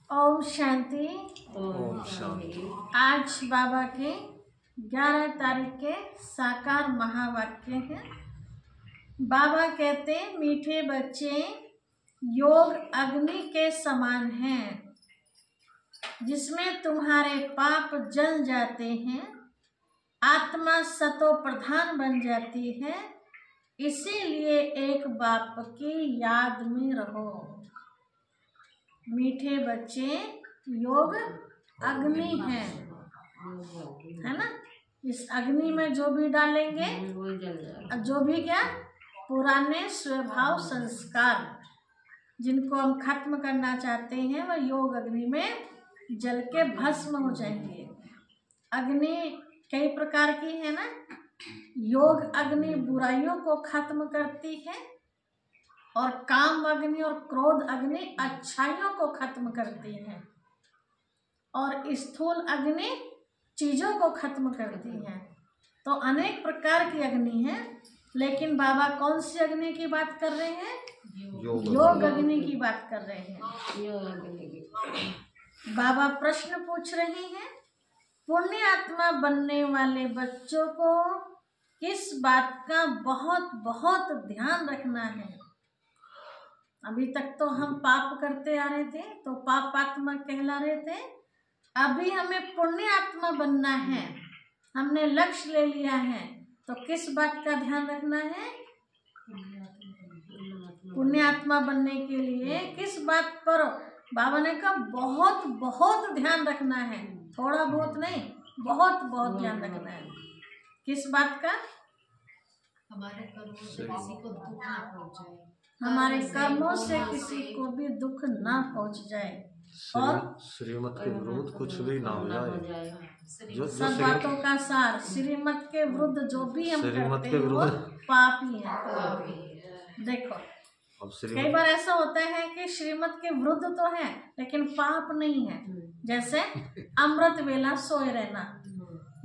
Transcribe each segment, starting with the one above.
ओम शांति। ओम शांति। आज बाबा के 11 तारीख के साकार महावाक्य हैं। बाबा कहते हैं, मीठे बच्चे, योग अग्नि के समान हैं जिसमें तुम्हारे पाप जल जाते हैं, आत्मा सतो प्रधान बन जाती है। इसीलिए एक बाप की याद में रहो। मीठे बच्चे, योग अग्नि है ना। इस अग्नि में जो भी डालेंगे, जो भी क्या, पुराने स्वभाव संस्कार जिनको हम खत्म करना चाहते हैं, वह योग अग्नि में जल के भस्म हो जाएंगे। अग्नि कई प्रकार की है ना। योग अग्नि बुराइयों को खत्म करती है और काम अग्नि और क्रोध अग्नि अच्छाइयों को खत्म करती है, और स्थूल अग्नि चीजों को खत्म करती है। तो अनेक प्रकार की अग्नि है, लेकिन बाबा कौन सी अग्नि की बात कर रहे हैं? योग अग्नि की बात कर रहे हैं। बाबा प्रश्न पूछ रहे हैं, पुण्य आत्मा बनने वाले बच्चों को किस बात का बहुत बहुत ध्यान रखना है? अभी तक तो हम पाप करते आ रहे थे, तो पाप आत्मा कहला रहे थे। अभी हमें पुण्य आत्मा बनना है, हमने लक्ष्य ले लिया है, तो किस बात का ध्यान रखना है? पुण्य आत्मा बनने के लिए किस बात पर बाबा ने कहा बहुत बहुत ध्यान रखना है। थोड़ा बहुत नहीं, बहुत बहुत ध्यान रखना है। किस बात का? हमारे कर्मों से किसी को दुख ना पहुंचे, हमारे कर्मों से किसी को भी दुख ना पहुंच जाए, और श्रीमत के विरुद्ध कुछ भी ना हो जाए। सब बातों का सार, श्रीमत के विरुद्ध जो भी हम करते हैं वो पाप ही है। देखो, कई बार ऐसा होता है कि श्रीमत के विरुद्ध तो है लेकिन पाप नहीं है। जैसे अमृत वेला सोए रहना,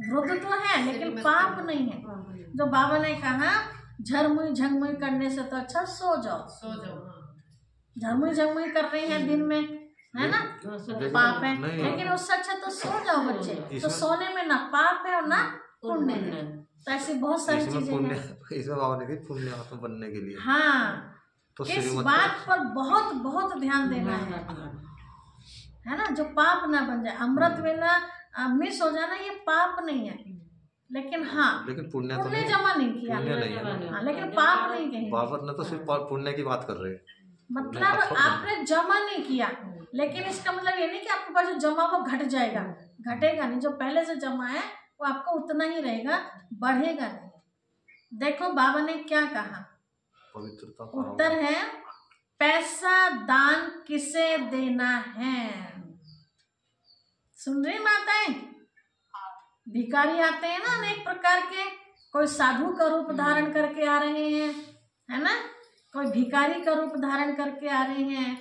विरुद्ध तो है लेकिन पाप नहीं है। जो बाबा ने कहा, झरमुई झंगमुई करने से तो अच्छा सो जाओ। झरमुई झंगमुई कर रहे हैं दिन में, है ना, पाप है, लेकिन उससे अच्छा तो सो जाओ बच्चे। तो सोने में ना पाप है और ना पुण्य है। तो ऐसी बहुत सारी चीजें हैं। इसमें बाबा ने कहा पुण्य आत्मा बनने के लिए, हाँ, तो इस बात पर बहुत बहुत ध्यान देना है ना, जो पाप ना बन जाए। अमृत वेला मिस हो जाना ये पाप नहीं है, लेकिन हाँ, लेकिन पुण्य जमा नहीं किया, हाँ, लेकिन पाप नहीं कहेंगे। बाबा ने तो सिर्फ पुण्य की बात कर रहे हैं, मतलब आपने जमा नहीं किया, लेकिन इसका मतलब ये नहीं कि आपके पास जो जमा वो घट जाएगा, घटेगा नहीं। जो पहले से जमा है वो आपको उतना ही रहेगा, बढ़ेगा नहीं। देखो बाबा ने क्या कहा, पवित्रता। उत्तर है, पैसा दान किसे देना है? सुन रही माताएं? भिखारी आते हैं ना अनेक प्रकार के, कोई साधु का रूप धारण करके आ रहे हैं, है ना, कोई भिखारी का रूप धारण करके आ रहे हैं,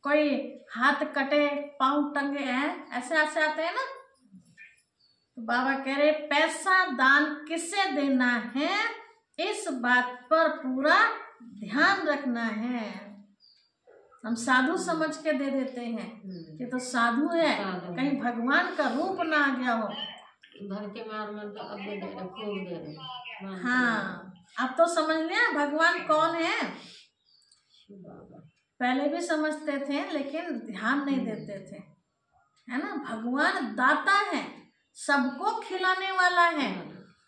कोई हाथ कटे पांव टंगे हैं, ऐसे ऐसे आते हैं ना। तो बाबा कह रहे, पैसा दान किसे देना है, इस बात पर पूरा ध्यान रखना है। हम साधु समझ के दे देते हैं कि तो साधु है, कहीं भगवान का रूप ना आ गया हो। हाँ, अब तो समझ लिया भगवान कौन है। पहले भी समझते थे लेकिन ध्यान नहीं देते थे, है ना। भगवान दाता है, सबको खिलाने वाला है।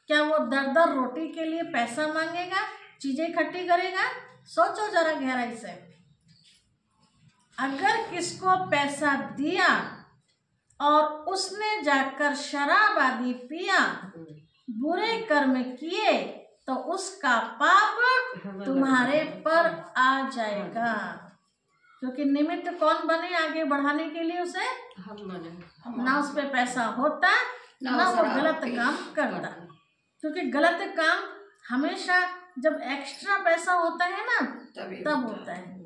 क्या वो दर दर रोटी के लिए पैसा मांगेगा, चीजें इकट्ठी करेगा? सोचो जरा गहराई से। अगर किसको पैसा दिया और उसने जाकर शराब आदि पिया, बुरे कर्म किए, तो उसका पाप तुम्हारे पर आ जाएगा। क्योंकि निमित्त कौन बने आगे बढ़ाने के लिए? उसे ना उस पे पैसा होता ना वो गलत काम करता। क्योंकि गलत काम हमेशा जब एक्स्ट्रा पैसा होता है ना तब होता है,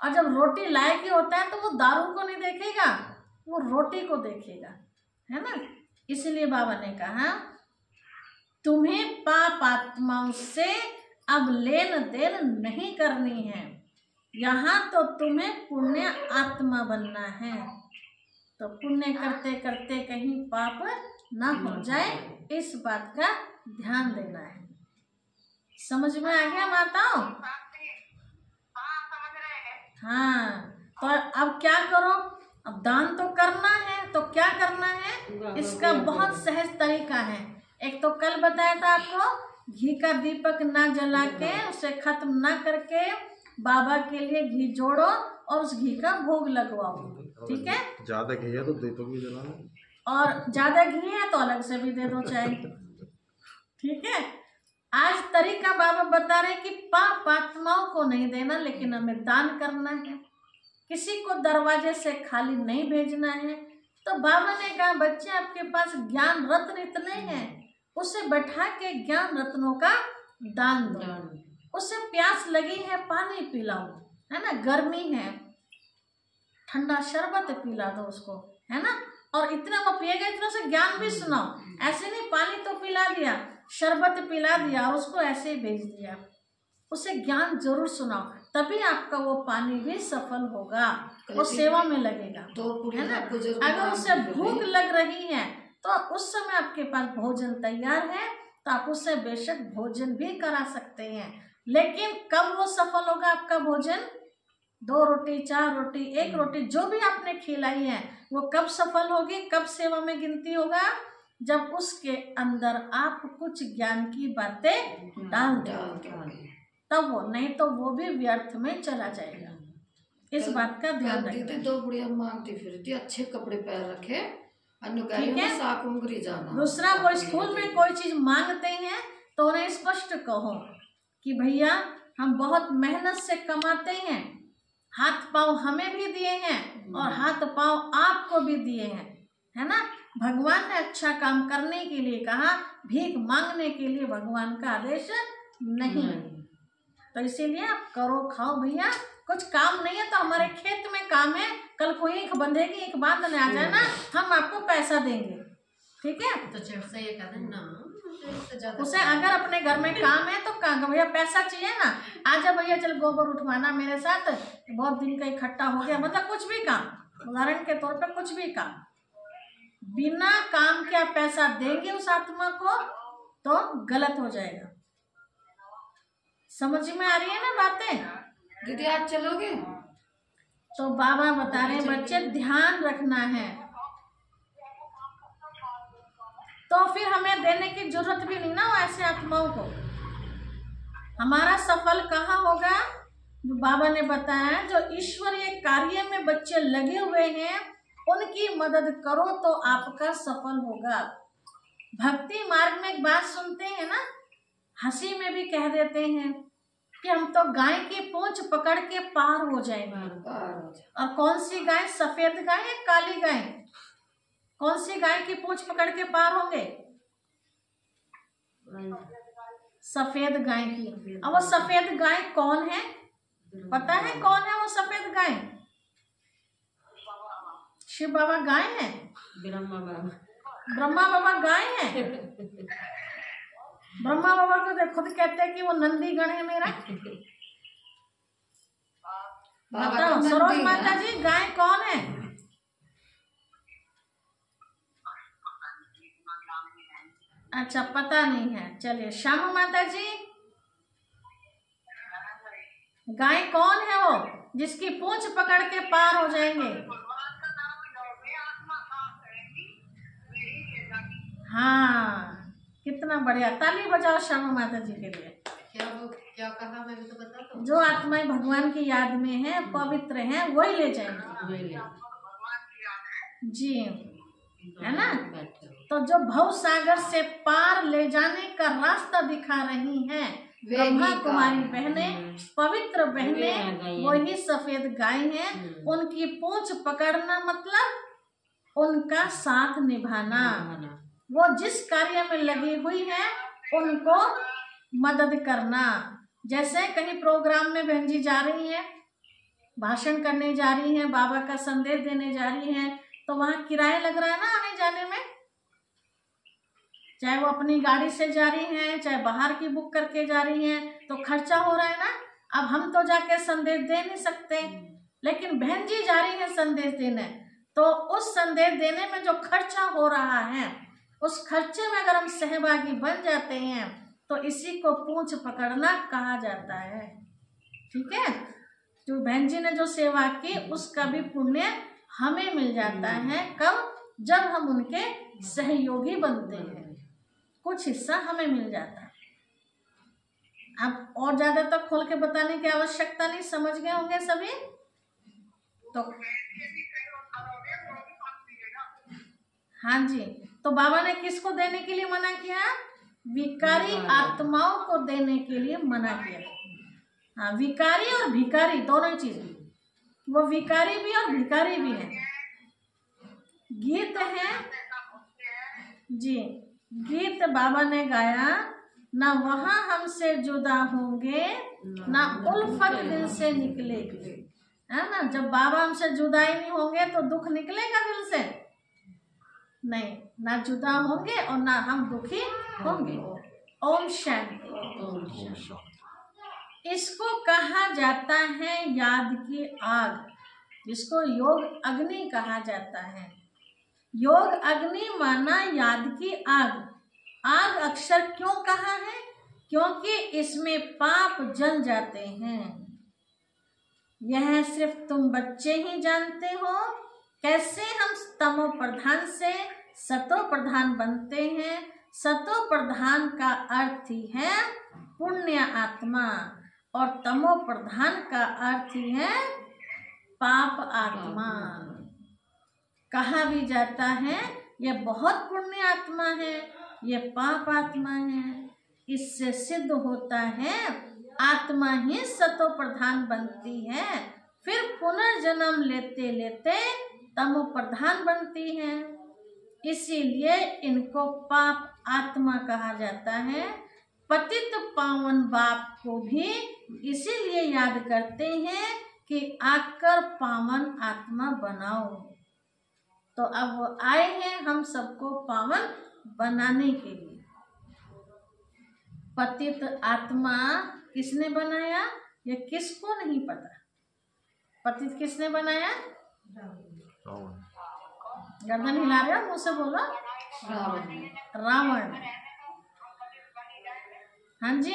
और जब रोटी लायक ही होता है तो वो दारू को नहीं देखेगा, वो रोटी को देखेगा, है ना। इसलिए बाबा ने कहा, तुम्हें पाप आत्माओं से अब लेन देन नहीं करनी है, यहाँ तो तुम्हें पुण्य आत्मा बनना है। तो पुण्य करते करते कहीं पाप ना हो जाए, इस बात का ध्यान देना है। समझ में आ गया माताओं? हाँ, तो अब क्या करो, अब दान तो करना है, तो क्या करना है, इसका बहुत सहज तरीका है। एक तो कल बताया था आपको, घी का दीपक ना जला के उसे खत्म ना करके बाबा के लिए घी जोड़ो और उस घी का भोग लगवाओ, ठीक है। ज्यादा घी है तो दीपक भी जला लो, और ज्यादा घी है तो अलग से भी दे दो चाय, ठीक है। आज तरीका बाबा बता रहे कि पाप आत्माओं को नहीं देना, लेकिन हमें दान करना है, किसी को दरवाजे से खाली नहीं भेजना है। तो बाबा ने कहा बच्चे आपके पास ज्ञान रत्न इतने हैं, उसे बैठा के ज्ञान रत्नों का दान दो। उसे प्यास लगी है पानी पिलाओ, है ना, गर्मी है ठंडा शरबत पिला दो उसको, है ना। और इतना वो पिएगा इतना से ज्ञान भी सुनाओ, ऐसे नहीं पानी तो पिला दिया, शरबत पिला दिया और उसको ऐसे ही भेज दिया। उसे ज्ञान जरूर सुनाओ, तभी आपका वो पानी भी सफल होगा, वो सेवा में लगेगा, है ना। अगर उसे भूख लग रही है तो उस समय आपके पास भोजन तैयार है, तो आप उससे बेशक भोजन भी करा सकते हैं। लेकिन कब वो सफल होगा आपका भोजन, 2 रोटी 4 रोटी 1 रोटी जो भी आपने खिलाई है, वो कब सफल होगी, कब सेवा में गिनती होगा, जब उसके अंदर आप कुछ ज्ञान की बातें डाल देंगे, तब वो, नहीं तो वो भी व्यर्थ में चला जाएगा। इस बात का ध्यान रखिए। 2 बुढ़िया मांगती फिरती, अच्छे कपड़े पहन रखे, ठीक है। दूसरा, वो स्कूल में कोई चीज मांगते हैं तो उन्हें स्पष्ट कहो कि भैया हम बहुत मेहनत से कमाते हैं, हाथ पांव हमें भी दिए हैं और हाथ पांव आपको भी दिए हैं, है ना। भगवान ने अच्छा काम करने के लिए कहा, भीख मांगने के लिए भगवान का आदेश नहीं। तो इसीलिए आप करो खाओ भैया, कुछ काम नहीं है तो हमारे खेत में काम है, कल कोई ईख बंधेगी, ईख बांधने आ जाए ना, हम आपको पैसा देंगे, ठीक है। तो से ये कह देना उसे अगर अपने घर में काम है तो भैया पैसा चाहिए ना, आजा भैया चल गोबर उठवाना मेरे साथ, बहुत दिन का इकट्ठा हो गया, मतलब कुछ भी काम, उदाहरण के तौर पर कुछ भी काम, बिना काम के आप पैसा देंगे उस आत्मा को तो गलत हो जाएगा। समझ में आ रही है ना बातें दीदी? आज चलोगे? तो बाबा बता रहे हैं बच्चे ध्यान रखना है, तो फिर हमें देने की जरूरत भी नहीं ना वो ऐसे आत्माओं को। हमारा सफल कहाँ होगा, जो बाबा ने बताया, जो ईश्वरीय कार्य में बच्चे लगे हुए हैं उनकी मदद करो तो आपका सफल होगा। भक्ति मार्ग में एक बात सुनते हैं ना, हंसी में भी कह देते हैं कि हम तो गाय की पूंछ पकड़ के पार हो जाएंगे। और कौन सी गाय, सफेद गाय है काली गाय, कौन सी गाय की पूंछ पकड़ के पार होंगे? सफेद गाय की। अब वो सफेद गाय कौन है, पता है कौन है वो सफेद गाय? शिव बाबा गाय है, ब्रह्मा बाबा गाय है। ब्रह्मा बाबा को खुद कहते हैं कि वो नंदी गण है मेरा। बताओ सरोज माता जी गाय कौन है? अच्छा पता नहीं है, चलिए श्यामा माता जी गाय कौन है वो जिसकी पूंछ पकड़ के पार हो जाएंगे? हाँ, कितना बढ़िया, ताली बजाओ श्यामा माता जी के लिए। क्या कहा, मैं भी तो बता दूं। जो आत्माएं भगवान की याद में है, पवित्र हैं, वही ले जाएंगे जी, है ना। तो जो भव सागर से पार ले जाने का रास्ता दिखा रही हैं ब्रह्मा कुमारी बहनें, पवित्र बहनें, वही सफेद गाय हैं। उनकी पूंछ पकड़ना मतलब उनका साथ निभाना। वो जिस कार्य में लगी हुई है उनको मदद करना। जैसे कहीं प्रोग्राम में बहन जी जा रही हैं, भाषण करने जा रही हैं, बाबा का संदेश देने जा रही हैं, तो वहाँ किराया लग रहा है ना आने जाने में, चाहे वो अपनी गाड़ी से जा रही हैं, चाहे बाहर की बुक करके जा रही हैं, तो खर्चा हो रहा है ना। अब हम तो जाके संदेश दे नहीं सकते, लेकिन बहन जी जा रही है संदेश देने, तो उस संदेश देने में जो खर्चा हो रहा है, उस खर्चे में अगर हम सहभागी बन जाते हैं तो इसी को पूंछ पकड़ना कहा जाता है। ठीक है, जो बहन जी ने जो सेवा की उसका भी पुण्य हमें मिल जाता है। कब? जब हम उनके सहयोगी बनते हैं, कुछ हिस्सा हमें मिल जाता है। अब और ज्यादा तक खोल के बताने की आवश्यकता नहीं, समझ गए होंगे सभी। तो हाँ जी, तो बाबा ने किसको देने के लिए मना किया? विकारी आत्माओं को देने के लिए मना किया। हाँ, विकारी और भिकारी दोनों चीज, वो विकारी भी और भिकारी भी है। गीत है जी, गीत बाबा ने गाया, ना वहां हमसे जुदा होंगे ना उल्फत दिल से निकलेगी, है ना। जब बाबा हमसे जुदा ही नहीं होंगे तो दुख निकलेगा दिल से? नहीं, ना जुदा होंगे और ना हम दुखी होंगे। ओम शांति। इसको कहा जाता है याद की आग, जिसको योग अग्नि कहा जाता है। योग अग्नि माना याद की आग। आग अक्षर क्यों कहा है? क्योंकि इसमें पाप जल जाते हैं। यह सिर्फ तुम बच्चे ही जानते हो कैसे हम तमो प्रधान से सतो प्रधान बनते हैं। सतो प्रधान का अर्थ ही है पुण्य आत्मा और तमो प्रधान का अर्थ ही है पाप आत्मा। कहा भी जाता है यह बहुत पुण्य आत्मा है, यह पाप आत्मा है। इससे सिद्ध होता है आत्मा ही सतो प्रधान बनती है, फिर पुनर्जन्म लेते लेते तमो प्रधान बनती है। इसीलिए इनको पाप आत्मा कहा जाता है। पतित पावन बाप को भी इसीलिए याद करते हैं कि आकर पावन आत्मा बनाओ। तो अब वो आए हैं हम सबको पावन बनाने के लिए। पतित आत्मा किसने बनाया? ये किसको नहीं पता। पतित किसने बनाया? गर्दन हिला रहे हो, मुंह से बोलो। रावण। हाँ जी,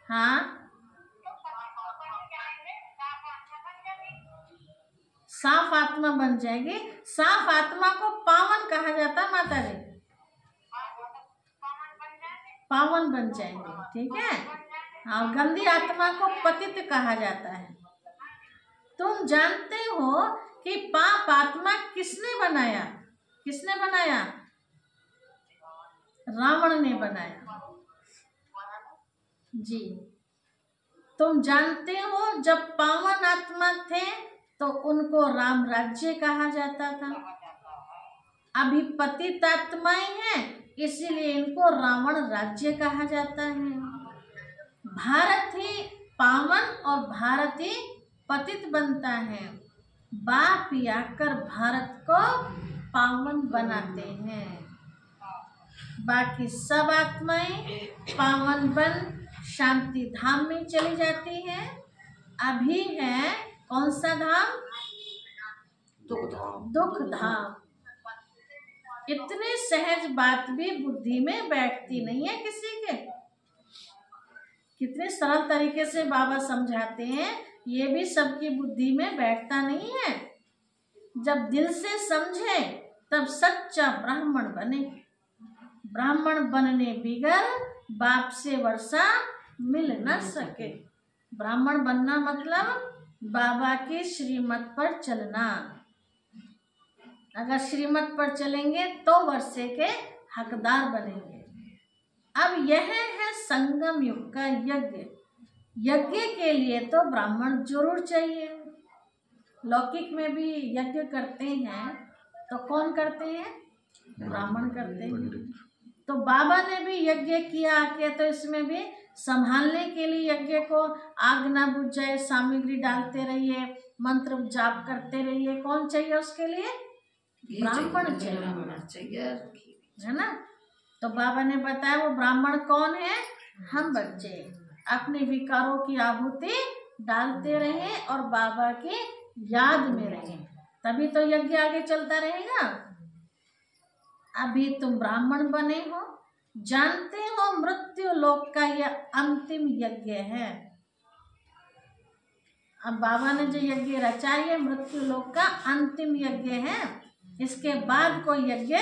हाँ, साफ आत्मा बन जाएगी। साफ आत्मा को पावन कहा जाता है माता जी, पावन बन जाएंगे। ठीक है, और गंदी आत्मा को पतित कहा जाता है। तुम जानते हो कि पाप आत्मा किसने बनाया? किसने बनाया? रावण ने बनाया जी। तुम जानते हो जब पावन आत्मा थे तो उनको राम राज्य कहा जाता था। अभी पतित आत्माएं हैं इसीलिए इनको रावण राज्य कहा जाता है। भारत ही पावन और भारत ही पतित बनता है। बाप आकर भारत को पावन बनाते हैं। बाकी सब आत्माएं पावन बन शांति धाम में चली जाती हैं। अभी है कौन सा धाम? दुख धाम। इतनी सहज बात भी बुद्धि में बैठती नहीं है किसी के। कितने सरल तरीके से बाबा समझाते हैं, ये भी सबकी बुद्धि में बैठता नहीं है। जब दिल से समझे तब सच्चा ब्राह्मण बने। ब्राह्मण बनने बिगर बाप से वर्षा मिल न सके। ब्राह्मण बनना मतलब बाबा की श्रीमत पर चलना। अगर श्रीमत पर चलेंगे तो वर्षे के हकदार बनेंगे। अब यह है संगम युग का यज्ञ। यज्ञ के लिए तो ब्राह्मण जरूर चाहिए। लौकिक में भी यज्ञ करते हैं तो कौन करते हैं? ब्राह्मण करते हैं। तो बाबा ने भी यज्ञ किया आके, तो इसमें भी संभालने के लिए यज्ञ को आग ना बुझ जाए, सामग्री डालते रहिए, मंत्र जाप करते रहिए। कौन चाहिए उसके लिए? ब्राह्मण चाहिए, है ना। तो बाबा ने बताया वो ब्राह्मण कौन है? हम बच्चे। अपने विकारों की आहुति डालते रहें और बाबा की याद में रहें, तभी तो यज्ञ आगे चलता रहेगा। अभी तुम ब्राह्मण बने हो, जानते हो मृत्यु लोक का यह अंतिम यज्ञ है। अब बाबा ने जो यज्ञ रचा है मृत्यु लोक का अंतिम यज्ञ है, इसके बाद कोई यज्ञ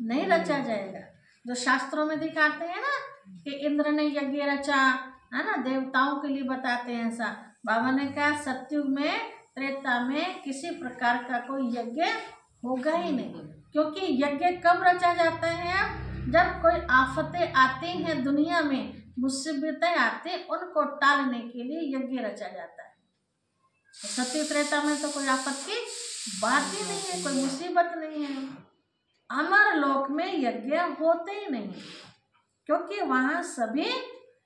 नहीं रचा जाएगा। जो शास्त्रों में दिखाते हैं ना कि इंद्र ने यज्ञ रचा, है ना, देवताओं के लिए बताते हैं ऐसा। बाबा ने कहा सतयुग में, त्रेता में किसी प्रकार का कोई यज्ञ होगा ही नहीं, क्योंकि यज्ञ कब रचा जाता है? जब कोई आफतें आती हैं दुनिया में, मुसीबतें आती, उनको टालने के लिए यज्ञ रचा जाता है। तो सत्य त्रेता में तो कोई आफत की बात ही नहीं है, कोई मुसीबत नहीं है। अमर लोक में यज्ञ होते ही नहीं, क्योंकि वहाँ सभी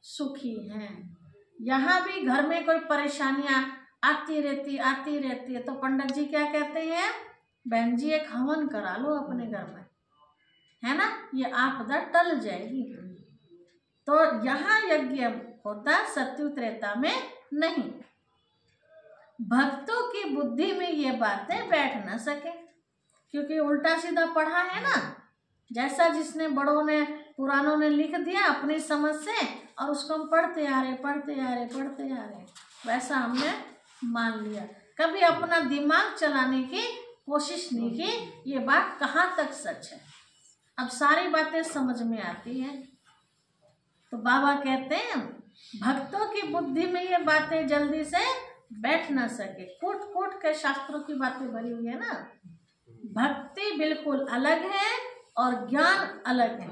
सुखी हैं। यहाँ भी घर में कोई परेशानियाँ आती रहती है, तो पंडित जी क्या कहते हैं? बहन जी एक हवन करा लो अपने घर में, है ना, ये आपदा टल जाएगी। तो यहाँ यज्ञ होता, सत्य त्रेता में नहीं। भक्तों की बुद्धि में ये बातें बैठ न सके, क्योंकि उल्टा सीधा पढ़ा है ना, जैसा जिसने बड़ों ने पुरानों ने लिख दिया अपनी समझ से, और उसको हम पढ़ते आ रहे, वैसा हमने मान लिया। कभी अपना दिमाग चलाने की कोशिश नहीं की, ये बात कहाँ तक सच है। अब सारी बातें समझ में आती हैं। तो बाबा कहते हैं भक्तों की बुद्धि में ये बातें जल्दी से बैठ ना सके, कूट के शास्त्रों की बातें भरी हुई है ना। भक्ति बिल्कुल अलग है और ज्ञान अलग है।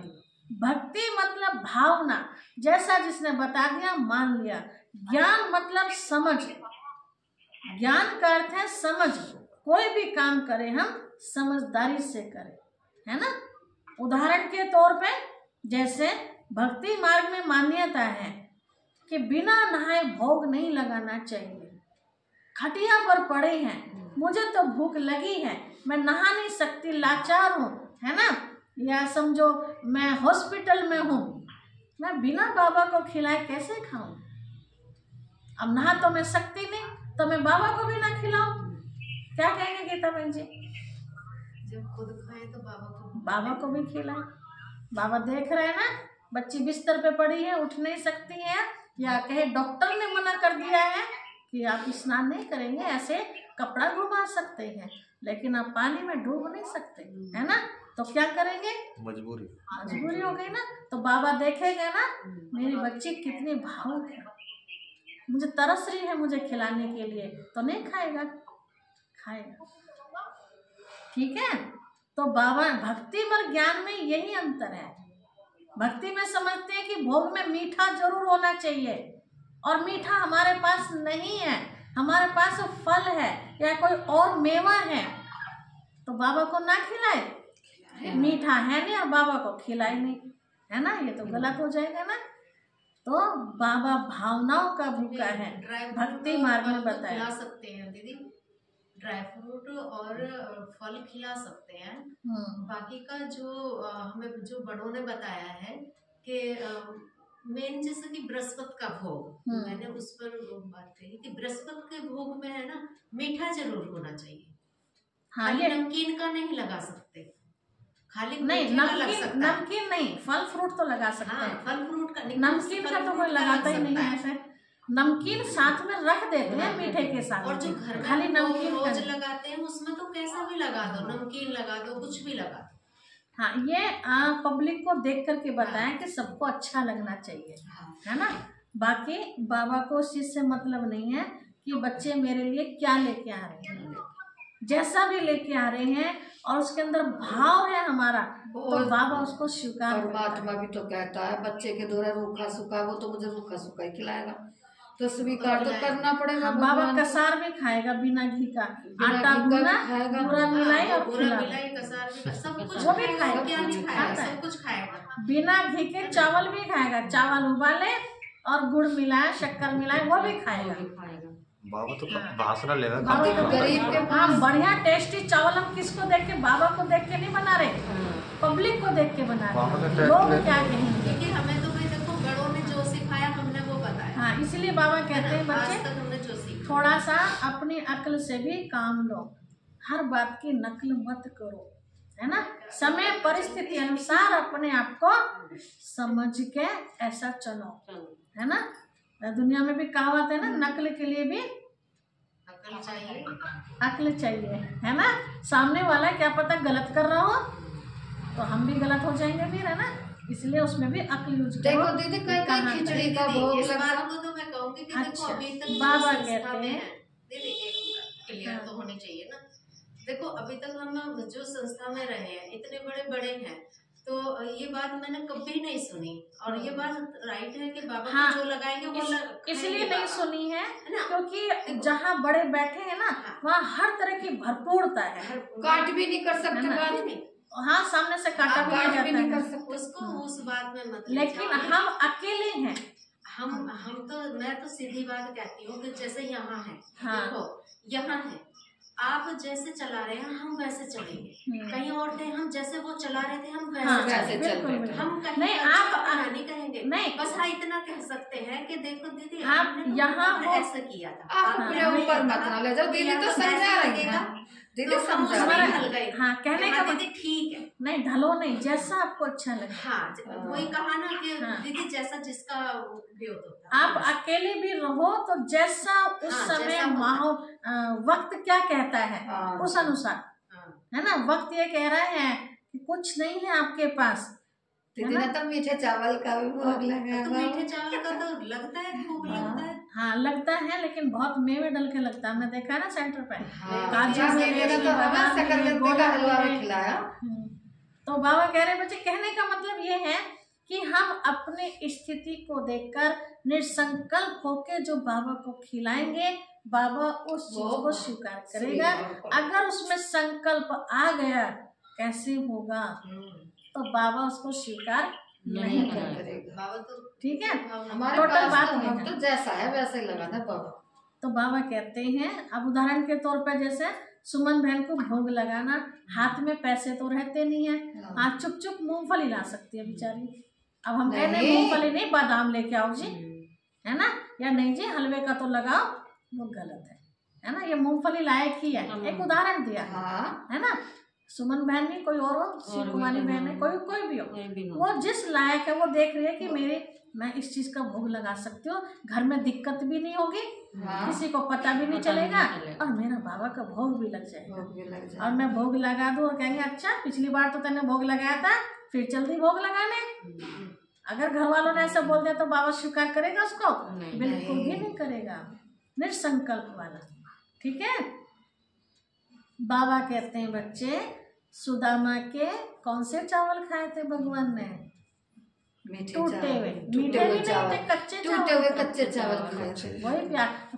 भक्ति मतलब भावना, जैसा जिसने बता दिया मान लिया। ज्ञान मतलब समझ, ज्ञान का अर्थ है समझ। कोई भी काम करें हम समझदारी से करें, है ना। उदाहरण के तौर पे जैसे भक्ति मार्ग में मान्यता है कि बिना नहाए भोग नहीं लगाना चाहिए। खटिया पर पड़े हैं, मुझे तो भूख लगी है, मैं नहा नहीं सकती, लाचार हूँ, है ना, या समझो मैं हॉस्पिटल में हूँ, मैं बिना बाबा को खिलाए कैसे खाऊं? अब नहा तो मैं सकती नहीं, तो मैं बाबा को भी ना खिलाऊं? क्या कहेंगे गीता बहन जी? जब खुद खाए तो बाबा को भी खिलाए। बाबा देख रहे हैं ना, बच्ची बिस्तर पे पड़ी है, उठ नहीं सकती है, या कहे डॉक्टर ने मना कर दिया है कि आप स्नान नहीं करेंगे, ऐसे कपड़ा घुमा सकते हैं, लेकिन आप पानी में डूब नहीं सकते, है ना। तो क्या करेंगे? मजबूरी हो गई ना। तो बाबा देखेगा ना, मेरी बच्ची कितनी भावुक है, मुझे तरस रही है मुझे खिलाने के लिए, तो नहीं खाएगा, ठीक है। तो बाबा भक्ति और ज्ञान में यही अंतर है। भक्ति में समझते हैं कि भोग में मीठा जरूर होना चाहिए, और मीठा हमारे पास नहीं है, हमारे पास फल है या कोई और मेवा है, तो बाबा को ना खिलाए। मीठा है नहीं और बाबा को खिलाए नहीं, है ना, ये तो गलत हो जाएगा ना। तो बाबा भावनाओं का भूखा है, भक्ति मार्ग में बताया। खिला सकते हैं दीदी, ड्राई फ्रूट और फल खिला सकते हैं। बाकी का जो हमें जो बड़ों ने बताया है कि मेन जैसे कि बृहस्पति का भोग, मैंने उस पर बात कही कि बृहस्पति के भोग में है ना मीठा जरूर होना चाहिए। हाँ, खाली नमकीन का नहीं लगा सकते, खाली नहीं नमकीन नहीं, फल फ्रूट तो लगा सकते हैं। फल फ्रूट का, नमकीन का तो कोई लगाता ही नहीं है ऐसे। नमकीन साथ में रख देते हैं मीठे के साथ, और जो घर खाली नमकीन रोज लगाते हैं उसमें तो कैसा भी लगा दो, नमकीन लगा दो, कुछ भी लगा दो। हाँ, ये पब्लिक को देख करके बताएं कि सबको अच्छा लगना चाहिए, है ना। बाकी बाबा को उस चीज से मतलब नहीं है कि बच्चे मेरे लिए क्या लेके आ रहे हैं, जैसा भी लेके आ रहे हैं और उसके अंदर भाव है हमारा, तो बाबा उसको स्वीकार। परमात्मा भी तो कहता है बच्चे के द्वारा रूखा सूखा, वो तो मुझे रूखा सूखा ही खिलाएगा, तो स्वीकार तो करना पड़ेगा। बाबा कसार भी खाएगा बिना घी का, आटा भुना पूरा मिलाई और खिलाएगा, कसार भी, सब कुछ वो भी खाएगा, क्या नहीं खाएगा, सब कुछ खाएगा। बिना घी के चावल भी खाएगा, चावल उबाले और गुड़ मिलाए, शक्कर मिलाए, वो भी खाएगा। बाबा तो भाषण लेगा, गरीब के पास बढ़िया टेस्टी चावल हम किसको देख के, बाबा को देख के नहीं बना रहे, पब्लिक को देख के बना रहे। लोग क्या कहेंगे? क्योंकि हमें तो भाई देखो बड़ों ने जो सिखाया हमने वो बताया। हाँ, हाँ, इसलिए बाबा कहते हैं आज बच्चे तक हमने जो सीखा थोड़ा सा अपनी अक्ल से भी काम लो, हर बात की नकल मत करो, है ना। समय परिस्थिति अनुसार अपने आप को समझ के ऐसा चलो, है ना। दुनिया में भी कहावत है ना, नकल के लिए भी अकल चाहिए। अक्ल चाहिए, है ना। सामने वाला क्या पता गलत कर रहा हो तो हम भी गलत हो जाएंगे फिर, है ना। इसलिए उसमें भी अक्ल यूज करो। देखो दीदी कहीं कहीं खिचड़ी का भोग इस लगता बात को तो मैं कहूंगी कि देखो अच्छा, अभी तक जो बाबा संस्था कहते में हैं, है, दीदी एक क्लियर तो होनी चाहिए ना। देखो अभी तक हम जो संस्था में रहे हैं, इतने बड़े बड़े हैं, तो ये बात मैंने कभी नहीं सुनी, और ये बात राइट है कि बाबा हाँ, को जो लगाएंगे वो इसलिए नहीं सुनी है ना। क्योंकि जहाँ बड़े बैठे हैं ना वहाँ हर तरह की भरपूरता है। काट भी नहीं कर सकते है ना? बात, हाँ, सामने से काटा भी काट भी नहीं नहीं कर जाता है, सकते। उसको उस बात में मत ले लेकिन जाओ। हम अकेले हैं। हम तो मैं तो सीधी बात कहती हूँ कि जैसे यहाँ है, हाँ। देखो यहाँ है, आप जैसे चला रहे हैं हम वैसे चलेंगे। कहीं और थे, हम जैसे वो चला रहे थे हम हाँ, वैसे वैसे चलेंगे। चल रहे थे। हम कहीं नहीं, अच्छा आप अपना नहीं कहेंगे, नहीं, बस हाँ इतना कह सकते हैं कि देखो दीदी आप आपने तो यहाँ बहुत वो- ऐसा किया था, आप अपने ऊपर मत ना ले जाओ, दीदी तो समझा रही है, दीदी तो हम समझा उसमें रही है। ढल गए। हाँ, कहने हाँ, का दीदी ठीक है। नहीं, ढलो नहीं, जैसा आपको अच्छा लगे। हाँ, वही कहा ना कि हाँ। दीदी जैसा जिसका विरोध होता है। आप अकेले भी रहो तो जैसा उस हाँ, समय जैसा होता है। माहौल वक्त क्या कहता है हाँ। उस अनुसार, हाँ। है ना। वक्त ये कह रहा है कि कुछ नहीं है आपके पास, दीदी ने तो मीठे चावल का भी भोग लगाया तो हुआ। मीठे चावल का तो लगता है, खूब लगता है। हाँ लगता है, लेकिन बहुत मेवे डल के लगता है। हमने देखा है ना सेंटर पे, हाँ, काजू दीदी मिले, ने तो हमें बादाम शकरकंदी मिले, का गोला हलवा भी मिले। खिलाया। तो बाबा कह रहे बच्चे, कहने का मतलब ये है कि हम अपने स्थिति को देखकर निसंकल्प होके जो बाबा को खिलाएंगे, बाबा उस चीज को स्वीकार करेगा। अगर उसमें संकल्प आ गया कैसे होगा, तो बाबा उसको स्वीकार नहीं करेगा। करेगा। बाबा तो ठीक है, हमारे टोटल पास बात तो ये हम है। तो जैसा है वैसे ही लगाना बाबा। तो बाबा कहते हैं, अब उदाहरण के तौर पर जैसे सुमन बहन को भोग लगाना, हाथ में पैसे तो रहते नहीं है, हाँ चुप चुप मूंगफली ला सकती है बेचारी। अब हम कहते हैं नहीं। मूंगफली नहीं, बादाम लेके आओ जी, है ना, या नहीं जी हलवे का तो लगाओ, वो गलत है ना। ये मूंगफली लायक ही है, एक उदाहरण दिया, हाँ, है ना। सुमन बहन नहीं, कोई और हो, शिव कुमारी बहन है, कोई भी हो, वो जिस लायक है वो देख रही है कि मैं इस चीज का भोग लगा सकती हूँ, घर में दिक्कत भी नहीं होगी, हाँ। किसी को पता भी नहीं चलेगा, और मेरा बाबा का भोग भी लग जाएगा। भोग भी लग जाए। और मैं भोग लगा दूँ और कहेंगे अच्छा पिछली बार तो तूने भोग लगाया था, फिर चल दी भोग लगाने। अगर घर वालों ने ऐसा बोल दिया तो बाबा स्वीकार करेगा उसको? बिल्कुल भी नहीं करेगा। निसंकल्प वाला, ठीक है। बाबा कहते हैं बच्चे, सुदामा के कौन से चावल खाए थे भगवान ने? टूटे हुए, मीठे भी नहीं थे, कच्चे टूटे हुए कच्चे चावल खाए थे। वही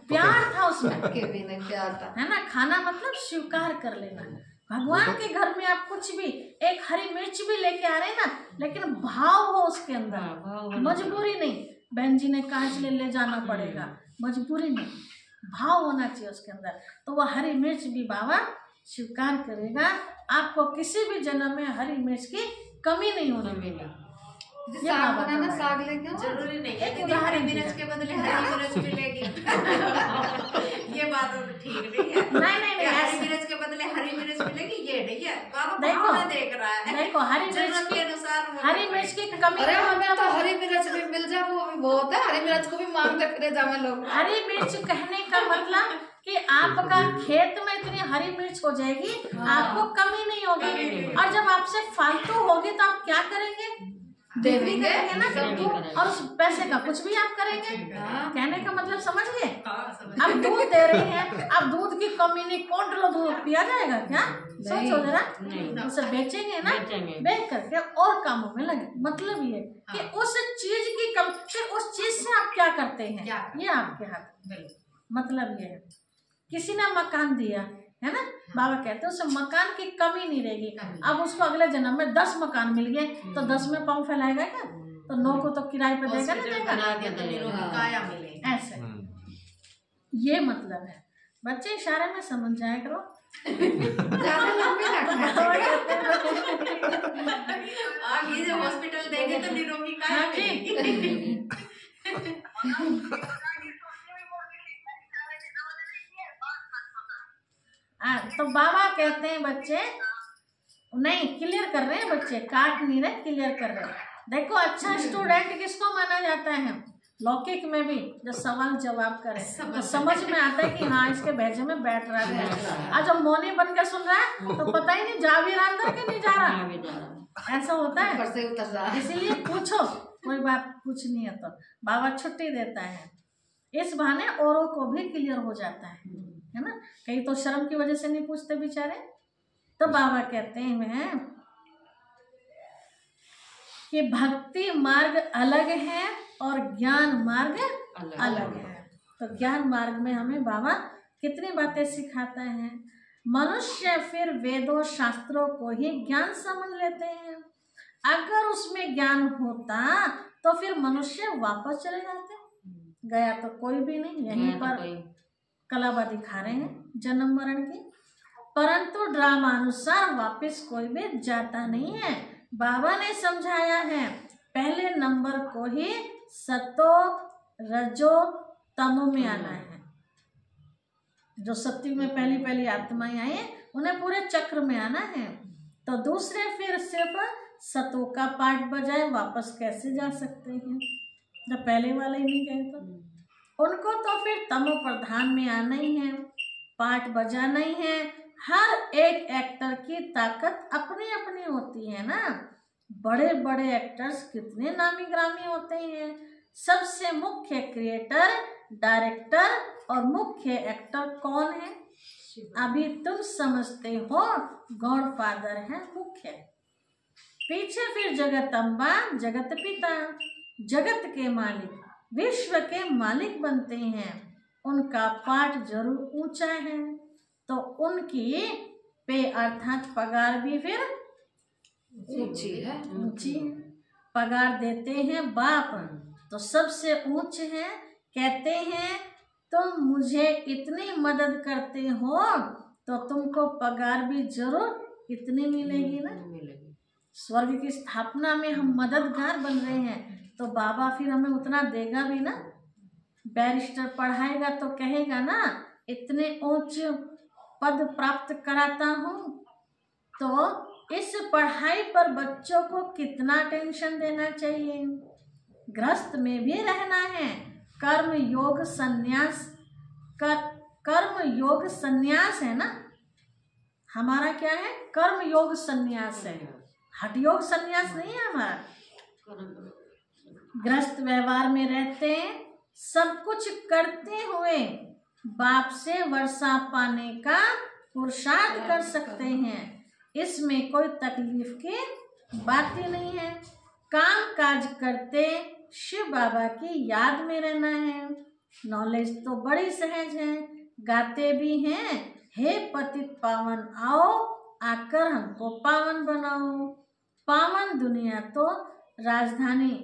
प्यार था उसमें, के भी नहीं प्यार था, है ना। खाना मतलब स्वीकार कर लेना। भगवान के घर में आप कुछ भी, एक हरी मिर्च भी लेके आ रहे हैं ना, लेकिन भाव हो उसके अंदर, मजबूरी नहीं बहन जी ने कहा इसलिए ले जाना पड़ेगा, मजबूरी नहीं, भाव होना चाहिए उसके अंदर। तो वह हरी मिर्च भी बाबा स्वीकार करेगा। आपको किसी भी जन्म में हरी मिर्च की कमी नहीं होने मिलेगी। साग बनाना, साग लेके आओ। जरूरी नहीं है एक कि हरी उदाहरण मिर्च के बदले हरी मिर्च मिलेगी। ये बात तो ठीक नहीं है। नहीं, कि हरी मिर्च के बदले हरी मिर्च मिलेगी, ये नहीं है। बाबा देखो, भावना देख रहा है, देखो हरी जरूरत मिर्च के की, अनुसार वो हरी मिर्च की कमी, अरे हमें तो हरी मिर्च भी मिल जाए वो भी बहुत है, हरी मिर्च को भी मांगते फिरे जावे लोग। हरी मिर्च कहने का मतलब कि आपका खेत में इतनी हरी मिर्च हो जाएगी, आपको कमी नहीं होगी। और जब आपसे फालतू होगी तो आप क्या करेंगे? दे बिक्री देंगे करेंगे ना, और उस पैसे का कुछ भी आप करेंगे। कहने का मतलब समझ गए? अब दूध दे रहे हैं, अब दूध की कमी नहीं, कौन किलो दूध पिया जाएगा क्या? सोचो जरा, उसे बेचेंगे ना, बेच करके और कामों में लगे। मतलब ये कि उस चीज की कमी, फिर उस चीज से आप क्या करते हैं ये आपके हाथ। मतलब ये है, किसी ने मकान दिया है ना, बाबा कहते हैं उसे मकान की कमी नहीं रहेगी। अब उसको अगले जन्म में 10 मकान मिल गए तो 10 में पाँव फैलाएगा क्या? तो 9 को तो किराए पे देगा ना, देगा काया मिले ऐसे। ये मतलब है बच्चे, इशारे में समझ जाया करो। ज्यादा लंबी आप ये जो हॉस्पिटल देंगे तो निरोगी काया मिलेगी। तो बाबा कहते हैं बच्चे नहीं, क्लियर कर रहे हैं बच्चे, काट नहीं रहे, क्लियर कर रहे हैं। देखो अच्छा स्टूडेंट किसको माना जाता है? लौकिक में भी जो सवाल जवाब करे तो समझ में आता है कि हाँ इसके भेजे में बैठ रहा है। आज जो मौनी बन के सुन रहा है तो पता ही नहीं जा भी रहा अंदर के नहीं जा रहा, ऐसा होता है। इसीलिए पूछो, कोई बात पूछनी है तो बाबा छुट्टी देता है, इस बहाने औरों को भी क्लियर हो जाता है ना। कई तो शर्म की वजह से नहीं पूछते बेचारे। तो बाबा कहते हैं कि भक्ति मार्ग अलग है और ज्ञान मार्ग अलग है। तो ज्ञान मार्ग में हमें बाबा कितनी बातें सिखाता है। मनुष्य फिर वेदों शास्त्रों को ही ज्ञान समझ लेते हैं। अगर उसमें ज्ञान होता तो फिर मनुष्य वापस चले जाते, गया तो कोई भी नहीं, यहीं पर कलावा दिखा रहे हैं जन्म मरण की। परंतु ड्रामानुसार वापस कोई भी जाता नहीं है। बाबा ने समझाया है पहले नंबर को ही सतो रजो तमो में आना है। जो सत्युग में पहली पहली आत्माएं आई उन्हें पूरे चक्र में आना है। तो दूसरे फिर सिर्फ सतो का पाठ बजाए वापस कैसे जा सकते हैं जब पहले वाले ही नहीं गए? तो उनको तो फिर तमो प्रधान में आना ही है, पाठ बजाना ही है। हर एक एक्टर की ताकत अपनी अपनी होती है ना। बड़े बड़े एक्टर्स कितने नामी ग्रामी होते हैं। सबसे मुख्य क्रिएटर, डायरेक्टर और मुख्य एक्टर कौन है? अभी तुम समझते हो, गॉडफादर है मुख्य। पीछे फिर जगत अम्बा, जगत पिता, जगत के मालिक, विश्व के मालिक बनते हैं। उनका पाठ जरूर ऊंचा है तो उनकी पे अर्थात पगार भी फिर ऊंची है। पगार देते हैं बाप तो सबसे ऊंच है। कहते हैं तुम मुझे इतनी मदद करते हो तो तुमको पगार भी जरूर इतनी मिलेगी ना। स्वर्ग की स्थापना में हम मददगार बन रहे हैं तो बाबा फिर हमें उतना देगा भी ना। बैरिस्टर पढ़ाएगा तो कहेगा ना इतने ऊंच पद प्राप्त कराता हूँ। तो इस पढ़ाई पर बच्चों को कितना टेंशन देना चाहिए। गृहस्थ में भी रहना है। कर्म योग संन्यास कर्म योग संन्यास है ना। हमारा क्या है? कर्म योग संन्यास है, हठ योग संन्यास नहीं है हमारा। गृहस्थ व्यवहार में रहते हैं, सब कुछ करते हुए बाप से वर्षा पाने का पुरुषार्थ कर सकते हैं। इसमें कोई तकलीफ की बात ही नहीं है। काम काज करते शिव बाबा की याद में रहना है। नॉलेज तो बड़ी सहज है। गाते भी हैं, हे पतित पावन आओ आकर हमको पावन बनाओ। पावन दुनिया तो राजधानी,